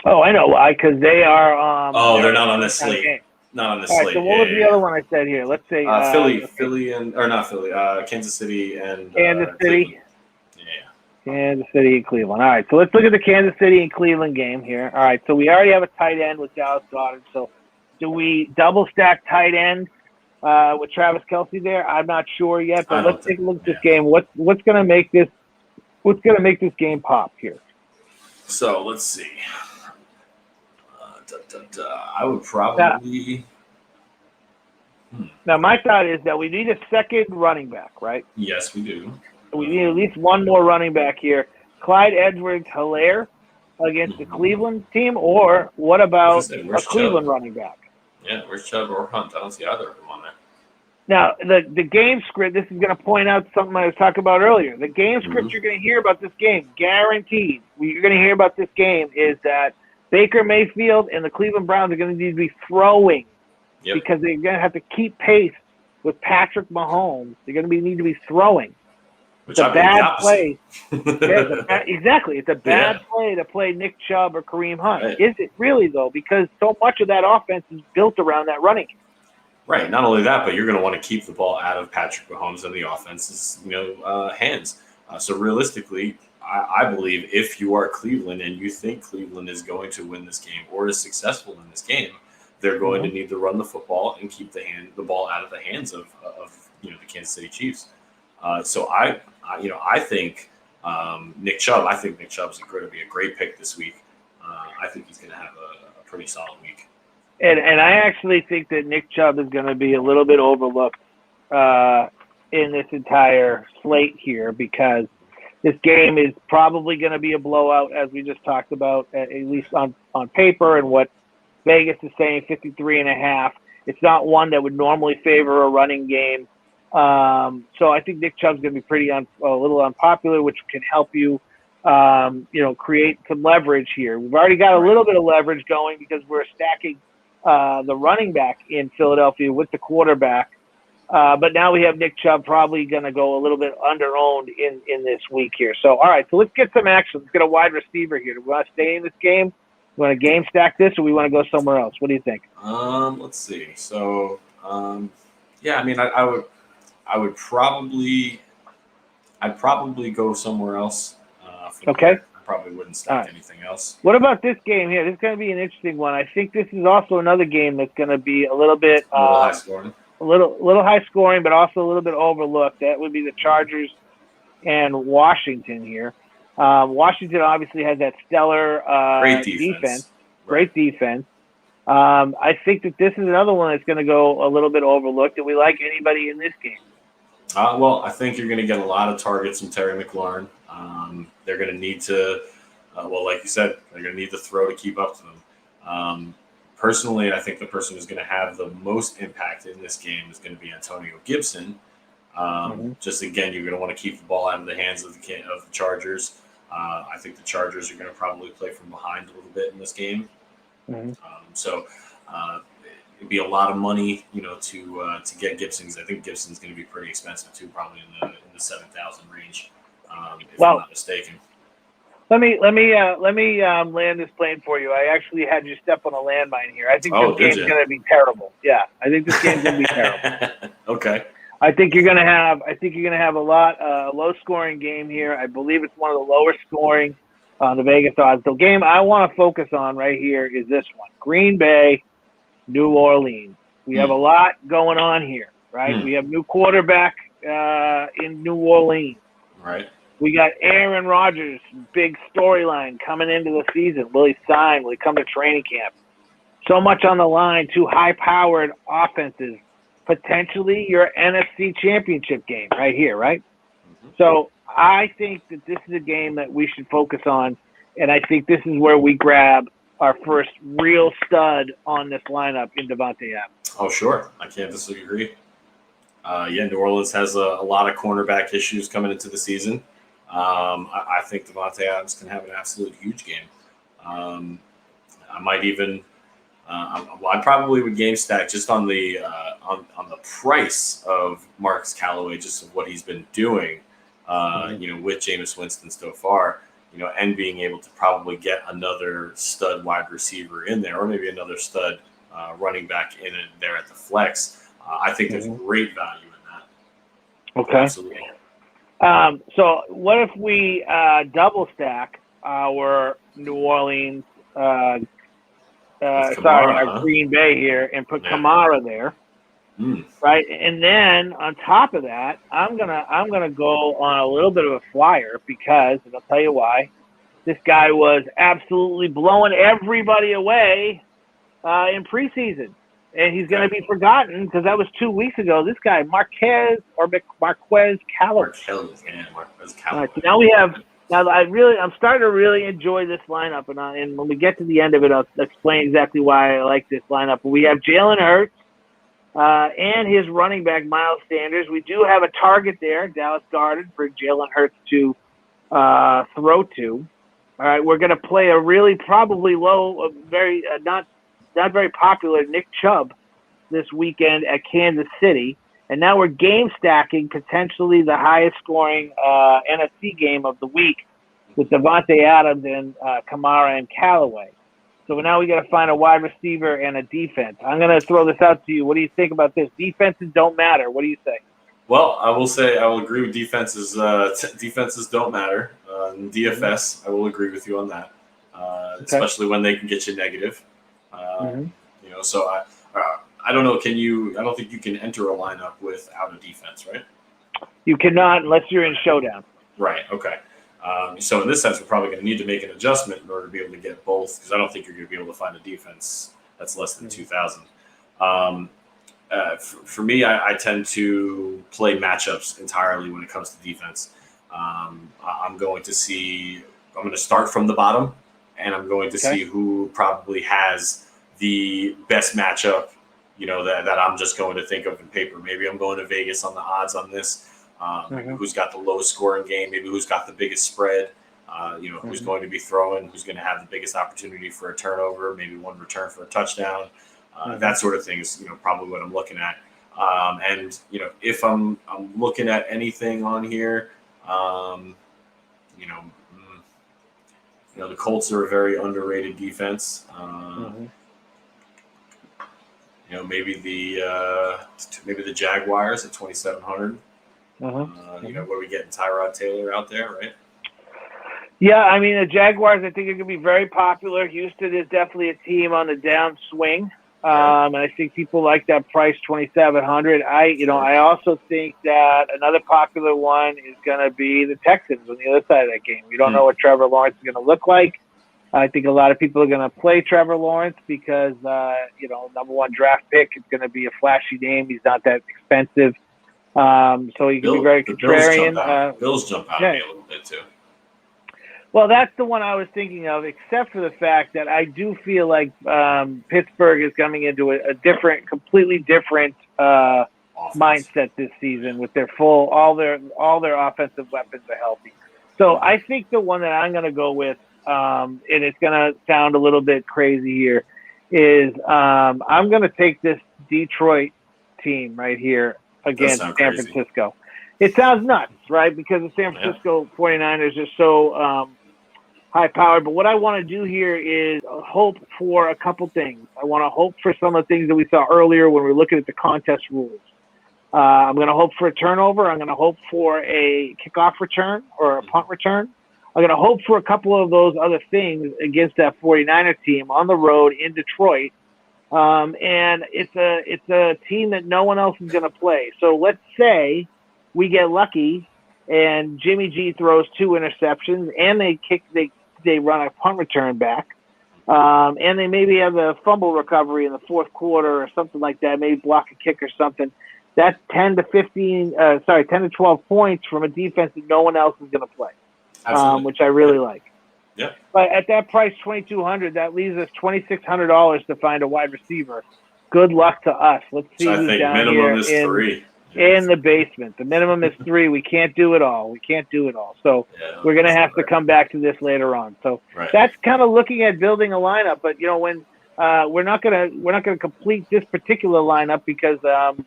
A: Oh, I know why. Because they are.
B: They're not on this slate. Not on this slate.
A: So what was the other one I said here? Let's say
B: Kansas City and
A: Kansas City.
B: Cleveland.
A: Kansas City and Cleveland. All right. So let's look at the Kansas City and Cleveland game here. All right. So we already have a tight end with Dallas Goedert. So do we double stack tight end with Travis Kelce there? I'm not sure yet, but let's take a look at this game. What's going to make this game pop here?
B: So let's see. I would probably.
A: Now my thought is that we need a second running back, right?
B: Yes, we do.
A: We need at least one more running back here. Clyde Edwards-Helaire against the Cleveland team, or what about a Cleveland running back?
B: Yeah, where's Chubb or Hunt? I don't see either of them on there.
A: Now, the game script, this is going to point out something I was talking about earlier. The game script you're going to hear about this game, guaranteed, what you're going to hear about this game is that Baker Mayfield and the Cleveland Browns are going to need to be throwing because they're going to have to keep pace with Patrick Mahomes. They're going to need to be throwing. It's a bad play. Exactly. It's a bad play to play Nick Chubb or Kareem Hunt. Right. Is it really, though? Because so much of that offense is built around that running game.
B: Right. Not only that, but you're going to want to keep the ball out of Patrick Mahomes and the offense's hands. So realistically, I believe if you are Cleveland and you think Cleveland is going to win this game or is successful in this game, they're going to need to run the football and keep the ball out of the hands of the Kansas City Chiefs. So I think Nick Chubb. I think Nick Chubb's going to be a great pick this week. I think he's going to have a pretty solid week.
A: And I actually think that Nick Chubb is going to be a little bit overlooked in this entire slate here because this game is probably going to be a blowout, as we just talked about, at least on paper, and what Vegas is saying, 53.5. It's not one that would normally favor a running game. So I think Nick Chubb's going to be a little unpopular, which can help you, create some leverage here. We've already got a little bit of leverage going because we're stacking the running back in Philadelphia with the quarterback. But now we have Nick Chubb probably going to go a little bit under-owned in this week here. So, all right, so let's get some action. Let's get a wide receiver here. Do we want to stay in this game? We want to game stack this, or we want to go somewhere else? What do you think?
B: Let's see. So, I'd probably go somewhere else.
A: Okay.
B: I probably wouldn't stack anything else.
A: What about this game here? This is going to be an interesting one. I think this is also another game that's going to be a little bit
B: high scoring.
A: A little high scoring, but also a little bit overlooked. That would be the Chargers and Washington here. Washington obviously has that stellar
B: Great defense.
A: Great defense. I think that this is another one that's going to go a little bit overlooked. Do we like anybody in this game?
B: Well, I think you're going to get a lot of targets from Terry McLaurin. They're going to need to, like you said, they're going to need to throw to keep up to them. Personally, I think the person who's going to have the most impact in this game is going to be Antonio Gibson. Just again, you're going to want to keep the ball out of the hands of the Chargers. I think the Chargers are going to probably play from behind a little bit in this game. So it'd be a lot of money, to get Gibson. I think Gibson's going to be pretty expensive too, probably in the 7,000 range, if I'm not mistaken.
A: Let me land this plane for you. I actually had you step on a landmine here. I think this game's going to be terrible. Yeah, I think this game's going to be terrible.
B: Okay.
A: I think you're going to have a low scoring game here. I believe it's one of the lower scoring on the Vegas odds. The game I want to focus on right here is this one: Green Bay, New Orleans. We have a lot going on here, right? We have new quarterback in New Orleans.
B: Right.
A: We got Aaron Rodgers, big storyline coming into the season. Will he sign? Will he come to training camp? So much on the line, two high-powered offenses. Potentially your NFC championship game right here, right? So I think that this is a game that we should focus on, and I think this is where we grab our first real stud on this lineup in Davante Adams.
B: Oh, sure. I can't disagree. New Orleans has a lot of cornerback issues coming into the season. I think Davante Adams can have an absolute huge game. I might even I probably would game stack just on the price of Marcus Callaway, just of what he's been doing, with Jameis Winston so far, and being able to probably get another stud wide receiver in there, or maybe another stud running back in there at the flex. I think there's great value in that.
A: Okay.
B: Absolutely.
A: So what if we double stack our New Orleans, our Green Bay here, and put Kamara there, right? And then on top of that, I'm gonna go on a little bit of a flyer because, and I'll tell you why. This guy was absolutely blowing everybody away in preseason. And he's going to be forgotten because that was 2 weeks ago. This guy, Marquez Callaway.
B: Marquez Callaway.
A: All right, so I'm starting to really enjoy this lineup, and when we get to the end of it, I'll explain exactly why I like this lineup. We have Jalen Hurts and his running back Miles Sanders. We do have a target there, Dallas Goedert, for Jalen Hurts to throw to. All right, we're going to play a really probably low, very not very popular Nick Chubb this weekend at Kansas City. And now we're game stacking potentially the highest scoring NFC game of the week with Davante Adams and Kamara and Callaway. So now we got to find a wide receiver and a defense. I'm going to throw this out to you. What do you think about this? Defenses don't matter. What do you say?
B: Well, I will agree with defenses. Defenses don't matter. In DFS, I will agree with you on that, especially when they can get you negative. So I don't know. I don't think you can enter a lineup without a defense, right?
A: You cannot unless you're in showdown.
B: Right. Okay. So in this sense, we're probably going to need to make an adjustment in order to be able to get both, because I don't think you're going to be able to find a defense that's less than 2,000. For me, I tend to play matchups entirely when it comes to defense. I'm going to start from the bottom, and I'm going to see who probably has the best matchup, that I'm just going to think of in paper. Maybe I'm going to Vegas on the odds on this. Who's got the lowest scoring game? Maybe who's got the biggest spread? Who's going to be throwing? Who's going to have the biggest opportunity for a turnover? Maybe one return for a touchdown. That sort of thing is, probably what I'm looking at. And if I'm looking at anything on here, the Colts are a very underrated defense. Maybe the Jaguars at 2,700. Where we getting Tyrod Taylor out there, right?
A: Yeah, the Jaguars, I think, are going to be very popular. Houston is definitely a team on the downswing. And I think people like that price, 2,700. I also think that another popular one is going to be the Texans on the other side of that game. We don't know what Trevor Lawrence is going to look like. I think a lot of people are going to play Trevor Lawrence because, number one draft pick is going to be a flashy name. He's not that expensive. So he can be very contrarian.
B: Bills jump out at me a little bit too.
A: Well, that's the one I was thinking of, except for the fact that I do feel like Pittsburgh is coming into a completely different mindset this season with their all their offensive weapons are healthy. So I think the one that I'm going to go with, and it's going to sound a little bit crazy here, is I'm going to take this Detroit team right here against San Francisco. It sounds nuts, right? Because the San Francisco 49ers are so high-powered. But what I want to do here is hope for a couple things. I want to hope for some of the things that we saw earlier when we were looking at the contest rules. I'm going to hope for a turnover. I'm going to hope for a kickoff return or a punt return. I'm going to hope for a couple of those other things against that 49er team on the road in Detroit. And it's a team that no one else is going to play. So let's say we get lucky and Jimmy G throws 2 interceptions and they run a punt return back. And they maybe have a fumble recovery in the fourth quarter or something like that, maybe block a kick or something. That's 10 to 12 points from a defense that no one else is going to play, which I really like.
B: Yeah.
A: But at that price, $2,200, that leaves us $2,600 to find a wide receiver. Good luck to us. Let's see who's down here
B: is 3.
A: In the basement. The minimum is 3. We can't do it all. So we're going to have to come back to this later on. So that's kind of looking at building a lineup. But when we're not gonna complete this particular lineup because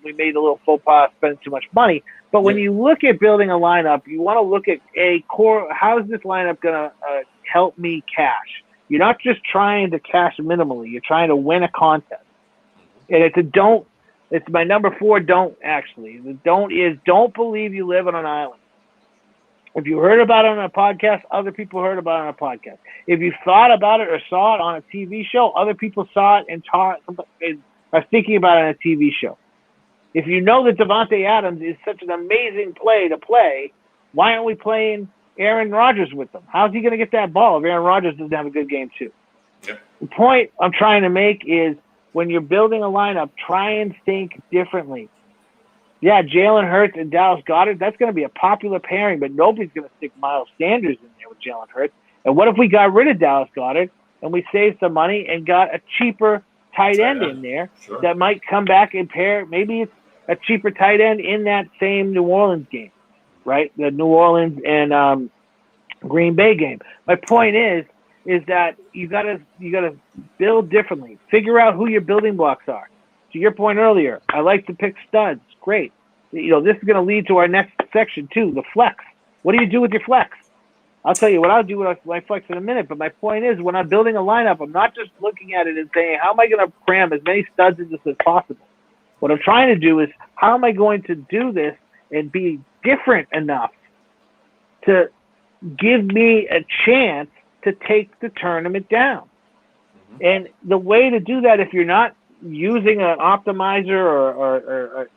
A: we made a little faux pas, spending too much money. But when you look at building a lineup, you want to look at a core. How is this lineup gonna help me cash? You're not just trying to cash minimally. You're trying to win a contest. And it's my number 4 don't, actually. The don't is don't believe you live on an island. If you heard about it on a podcast, other people heard about it on a podcast. If you thought about it or saw it on a TV show, other people saw it and are thinking about it on a TV show. If you know that Davante Adams is such an amazing play to play, why aren't we playing Aaron Rodgers with them? How's he going to get that ball if Aaron Rodgers doesn't have a good game too? Yeah. The point I'm trying to make is when you're building a lineup, try and think differently. Yeah, Jalen Hurts and Dallas Goedert, that's going to be a popular pairing, but nobody's going to stick Miles Sanders in there with Jalen Hurts. And what if we got rid of Dallas Goedert and we saved some money and got a cheaper tight end in there that might come back and pair? Maybe it's a cheaper tight end in that same New Orleans game, right? The New Orleans and Green Bay game. My point is that you gotta build differently. Figure out who your building blocks are. To your point earlier, I like to pick studs. Great. This is going to lead to our next section too, the flex. What do you do with your flex? I'll tell you what I'll do with my flex in a minute. But my point is, when I'm building a lineup, I'm not just looking at it and saying, how am I going to cram as many studs into this as possible? What I'm trying to do is, how am I going to do this and be different enough to give me a chance to take the tournament down? And the way to do that, if you're not using an optimizer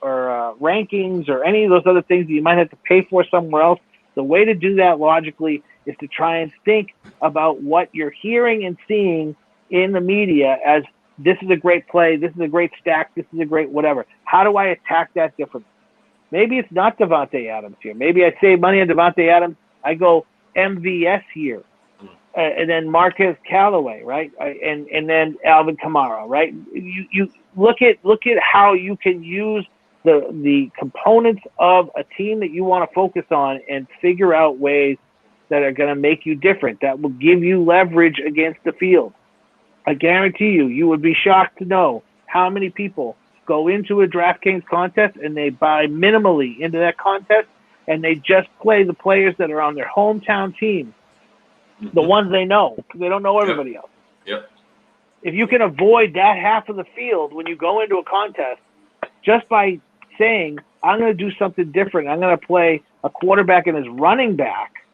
A: or rankings or any of those other things that you might have to pay for somewhere else, the way to do that logically is to try and think about what you're hearing and seeing in the media as this is a great play, this is a great stack, this is a great whatever. How do I attack that differently? Maybe it's not Davante Adams here. Maybe I save money on Davante Adams. I go MVS here. And then Marquez Callaway, right? And then Alvin Kamara, right? You look at how you can use the components of a team that you want to focus on and figure out ways that are going to make you different, that will give you leverage against the field. I guarantee you would be shocked to know how many people go into a DraftKings contest and they buy minimally into that contest and they just play the players that are on their hometown team. The ones they know, because they don't know everybody else.
B: Yep.
A: If you can avoid that half of the field when you go into a contest, just by saying, I'm going to do something different, I'm going to play a quarterback and his running back,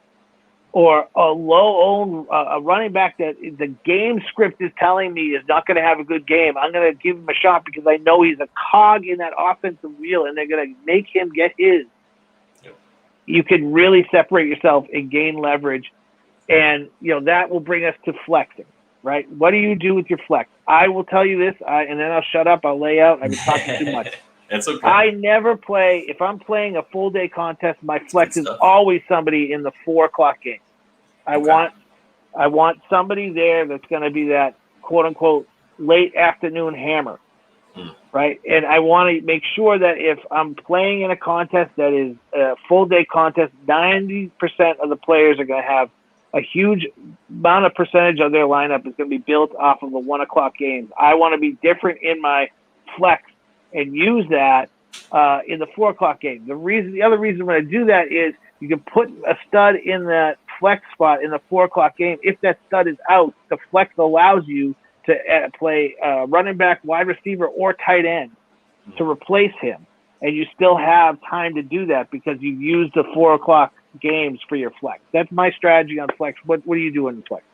A: or a low-owned a running back that the game script is telling me is not going to have a good game, I'm going to give him a shot because I know he's a cog in that offensive wheel, and they're going to make him get his. Yep. You can really separate yourself and gain leverage, and that will bring us to flexing, right? What do you do with your flex? I will tell you this, and then I'll shut up. I'll lay out. I've been talking too much.
B: That's okay.
A: I never play. If I'm playing a full day contest, my flex is always somebody in the 4 o'clock game. I want somebody there that's going to be that quote unquote late afternoon hammer, right? And I want to make sure that if I'm playing in a contest that is a full day contest, 90% of the players are going to have a huge amount of percentage of their lineup is going to be built off of the 1 o'clock games. I want to be different in my flex and use that in the 4 o'clock game. The other reason when I do that is you can put a stud in that flex spot in the 4 o'clock game. If that stud is out, the flex allows you to play running back, wide receiver, or tight end to replace him, and you still have time to do that because you've used the 4 o'clock games for your flex. That's my strategy on flex. What are you doing in flex?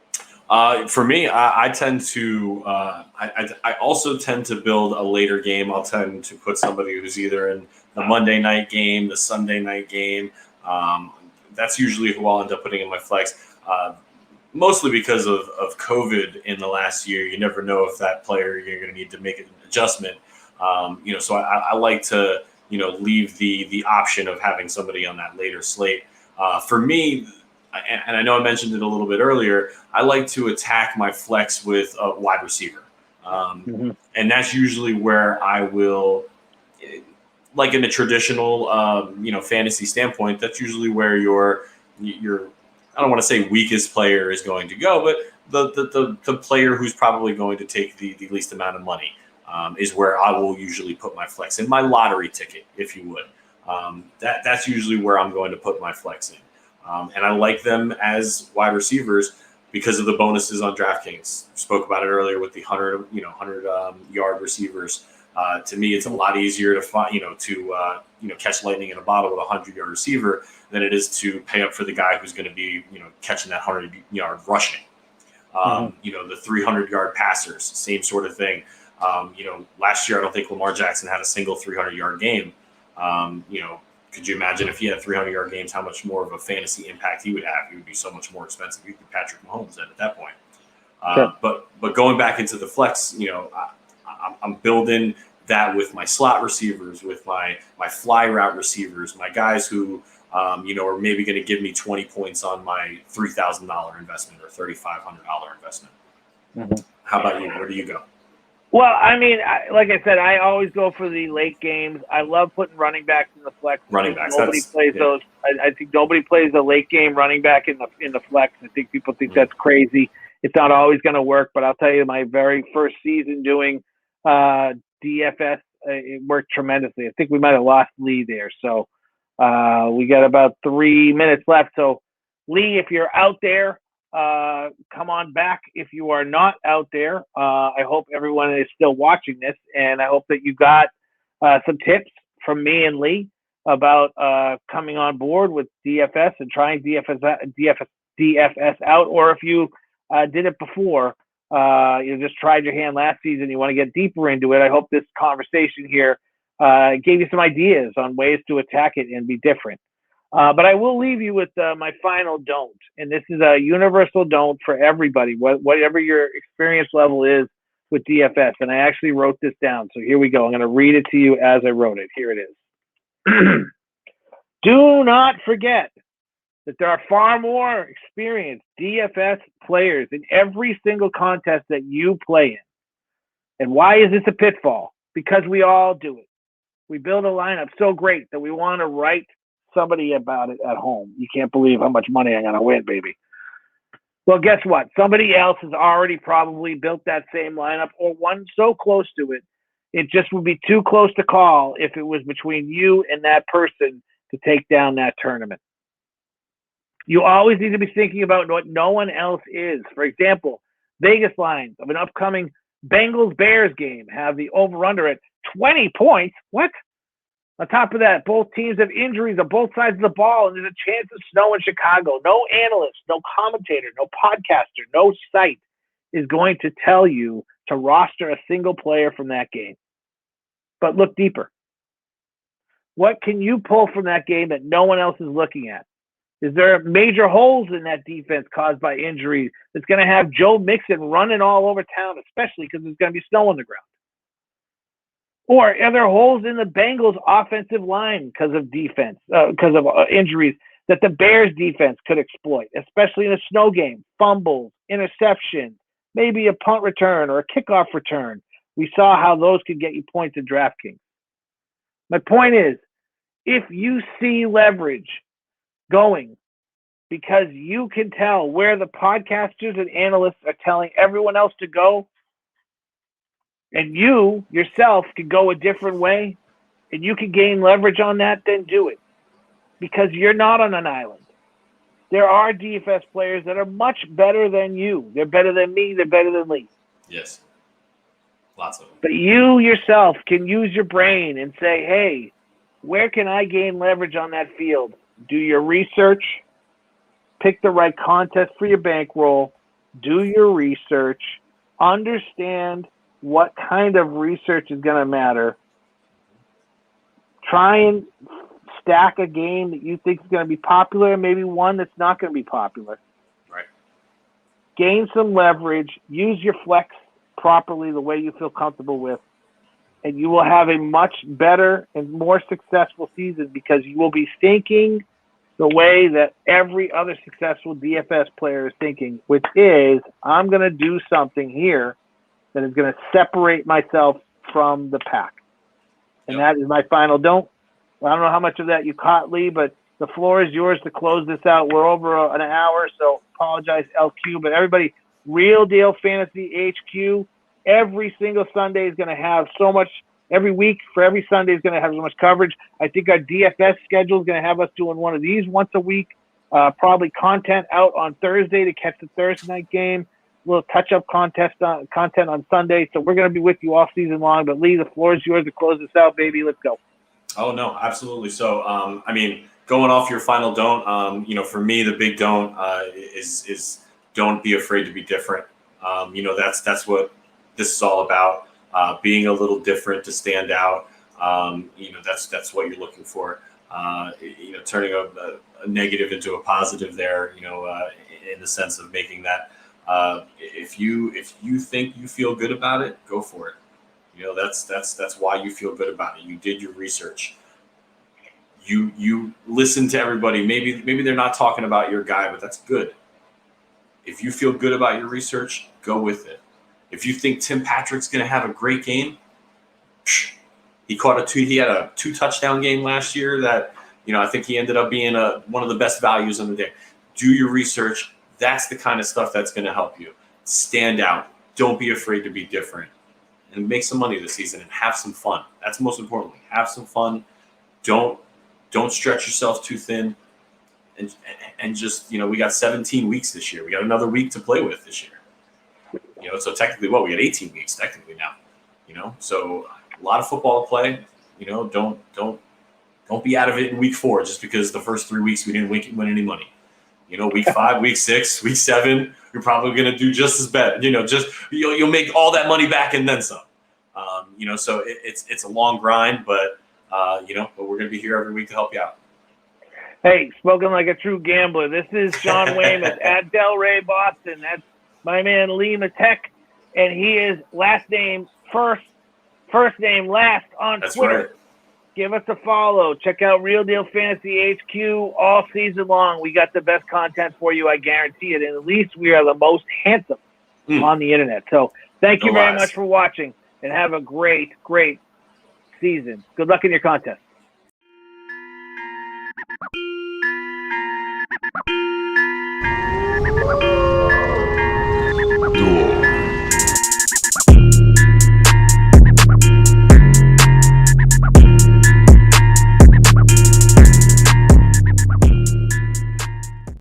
B: For me, I tend to I also tend to build a later game. I'll tend to put somebody who's either in the Monday night game, the Sunday night game. That's usually who I'll end up putting in my flex. Mostly because of COVID in the last year. You never know if that player you're going to need to make an adjustment. So I like to leave the option of having somebody on that later slate. For me, and I know I mentioned it a little bit earlier, I like to attack my flex with a wide receiver. And that's usually where I will, like in a traditional, fantasy standpoint, that's usually where your I don't want to say weakest player is going to go, but the player who's probably going to take the least amount of money is where I will usually put my flex in, my lottery ticket, if you would. That's usually where I'm going to put my flex in. And I like them as wide receivers because of the bonuses on DraftKings. Spoke about it earlier with the 100 yard receivers. To me, it's a lot easier to find, catch lightning in a bottle with a 100-yard receiver than it is to pay up for the guy who's going to be, catching that 100-yard rushing. The 300-yard passers, same sort of thing. Last year, I don't think Lamar Jackson had a single 300-yard game. Could you imagine if he had 300-yard games, how much more of a fantasy impact he would have? He would be so much more expensive. He'd be Patrick Mahomes at that point. Sure. But going back into the flex, I'm building that with my slot receivers, with my fly route receivers, my guys who, are maybe going to give me 20 points on my $3,000 investment or $3,500 investment. How about you? Where do you go?
A: Well, I mean, like I said, I always go for the late games. I love putting running backs in the flex.
B: Running backs.
A: Nobody plays those. I think nobody plays the late game running back in the flex. I think people think that's crazy. It's not always going to work, but I'll tell you, my very first season doing DFS, it worked tremendously. I think we might have lost Lee there. So we got about 3 minutes left. So, Lee, if you're out there, come on back. If you are not out there, I hope everyone is still watching this, and I hope that you got some tips from me and Lee about coming on board with DFS and trying DFS out, or if you did it before, you just tried your hand last season, you want to get deeper into it. I hope this conversation here gave you some ideas on ways to attack it and be different. But I will leave you with my final don't. And this is a universal don't for everybody, whatever your experience level is with DFS. And I actually wrote this down. So here we go. I'm going to read it to you as I wrote it. Here it is. Do not forget that there are far more experienced DFS players in every single contest that you play in. And why is this a pitfall? Because we all do it. We build a lineup so great that we want to write somebody about it at home. You can't believe how much money I'm going to win, baby. Well, guess what? Somebody else has already probably built that same lineup or one so close to it, it just would be too close to call if it was between you and that person to take down that tournament. You always need to be thinking about what no one else is. For example, Vegas lines of an upcoming Bengals-Bears game have the over-under at 20 points. What? On top of that, both teams have injuries on both sides of the ball, and there's a chance of snow in Chicago. No analyst, no commentator, no podcaster, no site is going to tell you to roster a single player from that game. But look deeper. What can you pull from that game that no one else is looking at? Is there major holes in that defense caused by injury that's going to have Joe Mixon running all over town, especially because there's going to be snow on the ground? Or are there holes in the Bengals' offensive line because of defense, because of injuries that the Bears' defense could exploit, especially in a snow game? Fumbles, interceptions, maybe a punt return or a kickoff return. We saw how those could get you points in DraftKings. My point is, if you see leverage going because you can tell where the podcasters and analysts are telling everyone else to go, and you yourself can go a different way, and you can gain leverage on that, then do it. Because you're not on an island. There are DFS players that are much better than you. They're better than me. They're better than Lee.
B: Yes. Lots of them.
A: But you yourself can use your brain and say, hey, where can I gain leverage on that field? Do your research. Pick the right contest for your bankroll. Do your research. Understand what kind of research is going to matter. Try and stack a game that you think is going to be popular and maybe one that's not going to be popular.
B: Right.
A: Gain some leverage. Use your flex properly the way you feel comfortable with, and you will have a much better and more successful season because you will be thinking the way that every other successful DFS player is thinking, which is, I'm going to do something here that is going to separate myself from the pack. And that is my final don't. I don't know how much of that you caught, Lee, but the floor is yours to close this out. We're over an hour, so apologize, LQ. But everybody, Real Deal Fantasy HQ, every single Sunday is going to have so much. Every week for every Sunday is going to have so much coverage. I think our DFS schedule is going to have us doing one of these once a week. Probably content out on Thursday to catch the Thursday night game. A little touch-up content on Sunday. So we're going to be with you all season long. But, Lee, the floor is yours to close this out, baby. Let's go.
B: Oh, no, absolutely. So, I mean, going off your final don't, for me, the big don't is don't be afraid to be different. That's what this is all about, being a little different to stand out. That's what you're looking for. Turning a negative into a positive there, in the sense of making that. If you think you feel good about it, go for it. That's why you feel good about it. You did your research. You listen to everybody. Maybe they're not talking about your guy, but that's good. If you feel good about your research, go with it. If you think Tim Patrick's going to have a great game, he had a 2-touchdown game last year that, I think he ended up being one of the best values on the day. Do your research. That's the kind of stuff that's going to help you. Stand out. Don't be afraid to be different. And make some money this season and have some fun. That's most importantly. Have some fun. Don't stretch yourself too thin. And just, we got 17 weeks this year. We got another week to play with this year. So technically, we got 18 weeks technically now. So a lot of football to play. Don't be out of it in week 4 just because the first 3 weeks we didn't win any money. Week 5, week 6, week 7, you're probably going to do just as bad. You'll make all that money back and then some. So it's a long grind, but we're going to be here every week to help you out.
A: Hey, spoken like a true gambler. This is Sean Weymouth at Delray Boston. That's my man Lee Matek, and he is last name first name last on
B: That's
A: Twitter.
B: Right.
A: Give us a follow. Check out Real Deal Fantasy HQ all season long. We got the best content for you, I guarantee it. And at least we are the most handsome on the internet. So thank you very much for watching, and have a great, great season. Good luck in your contest.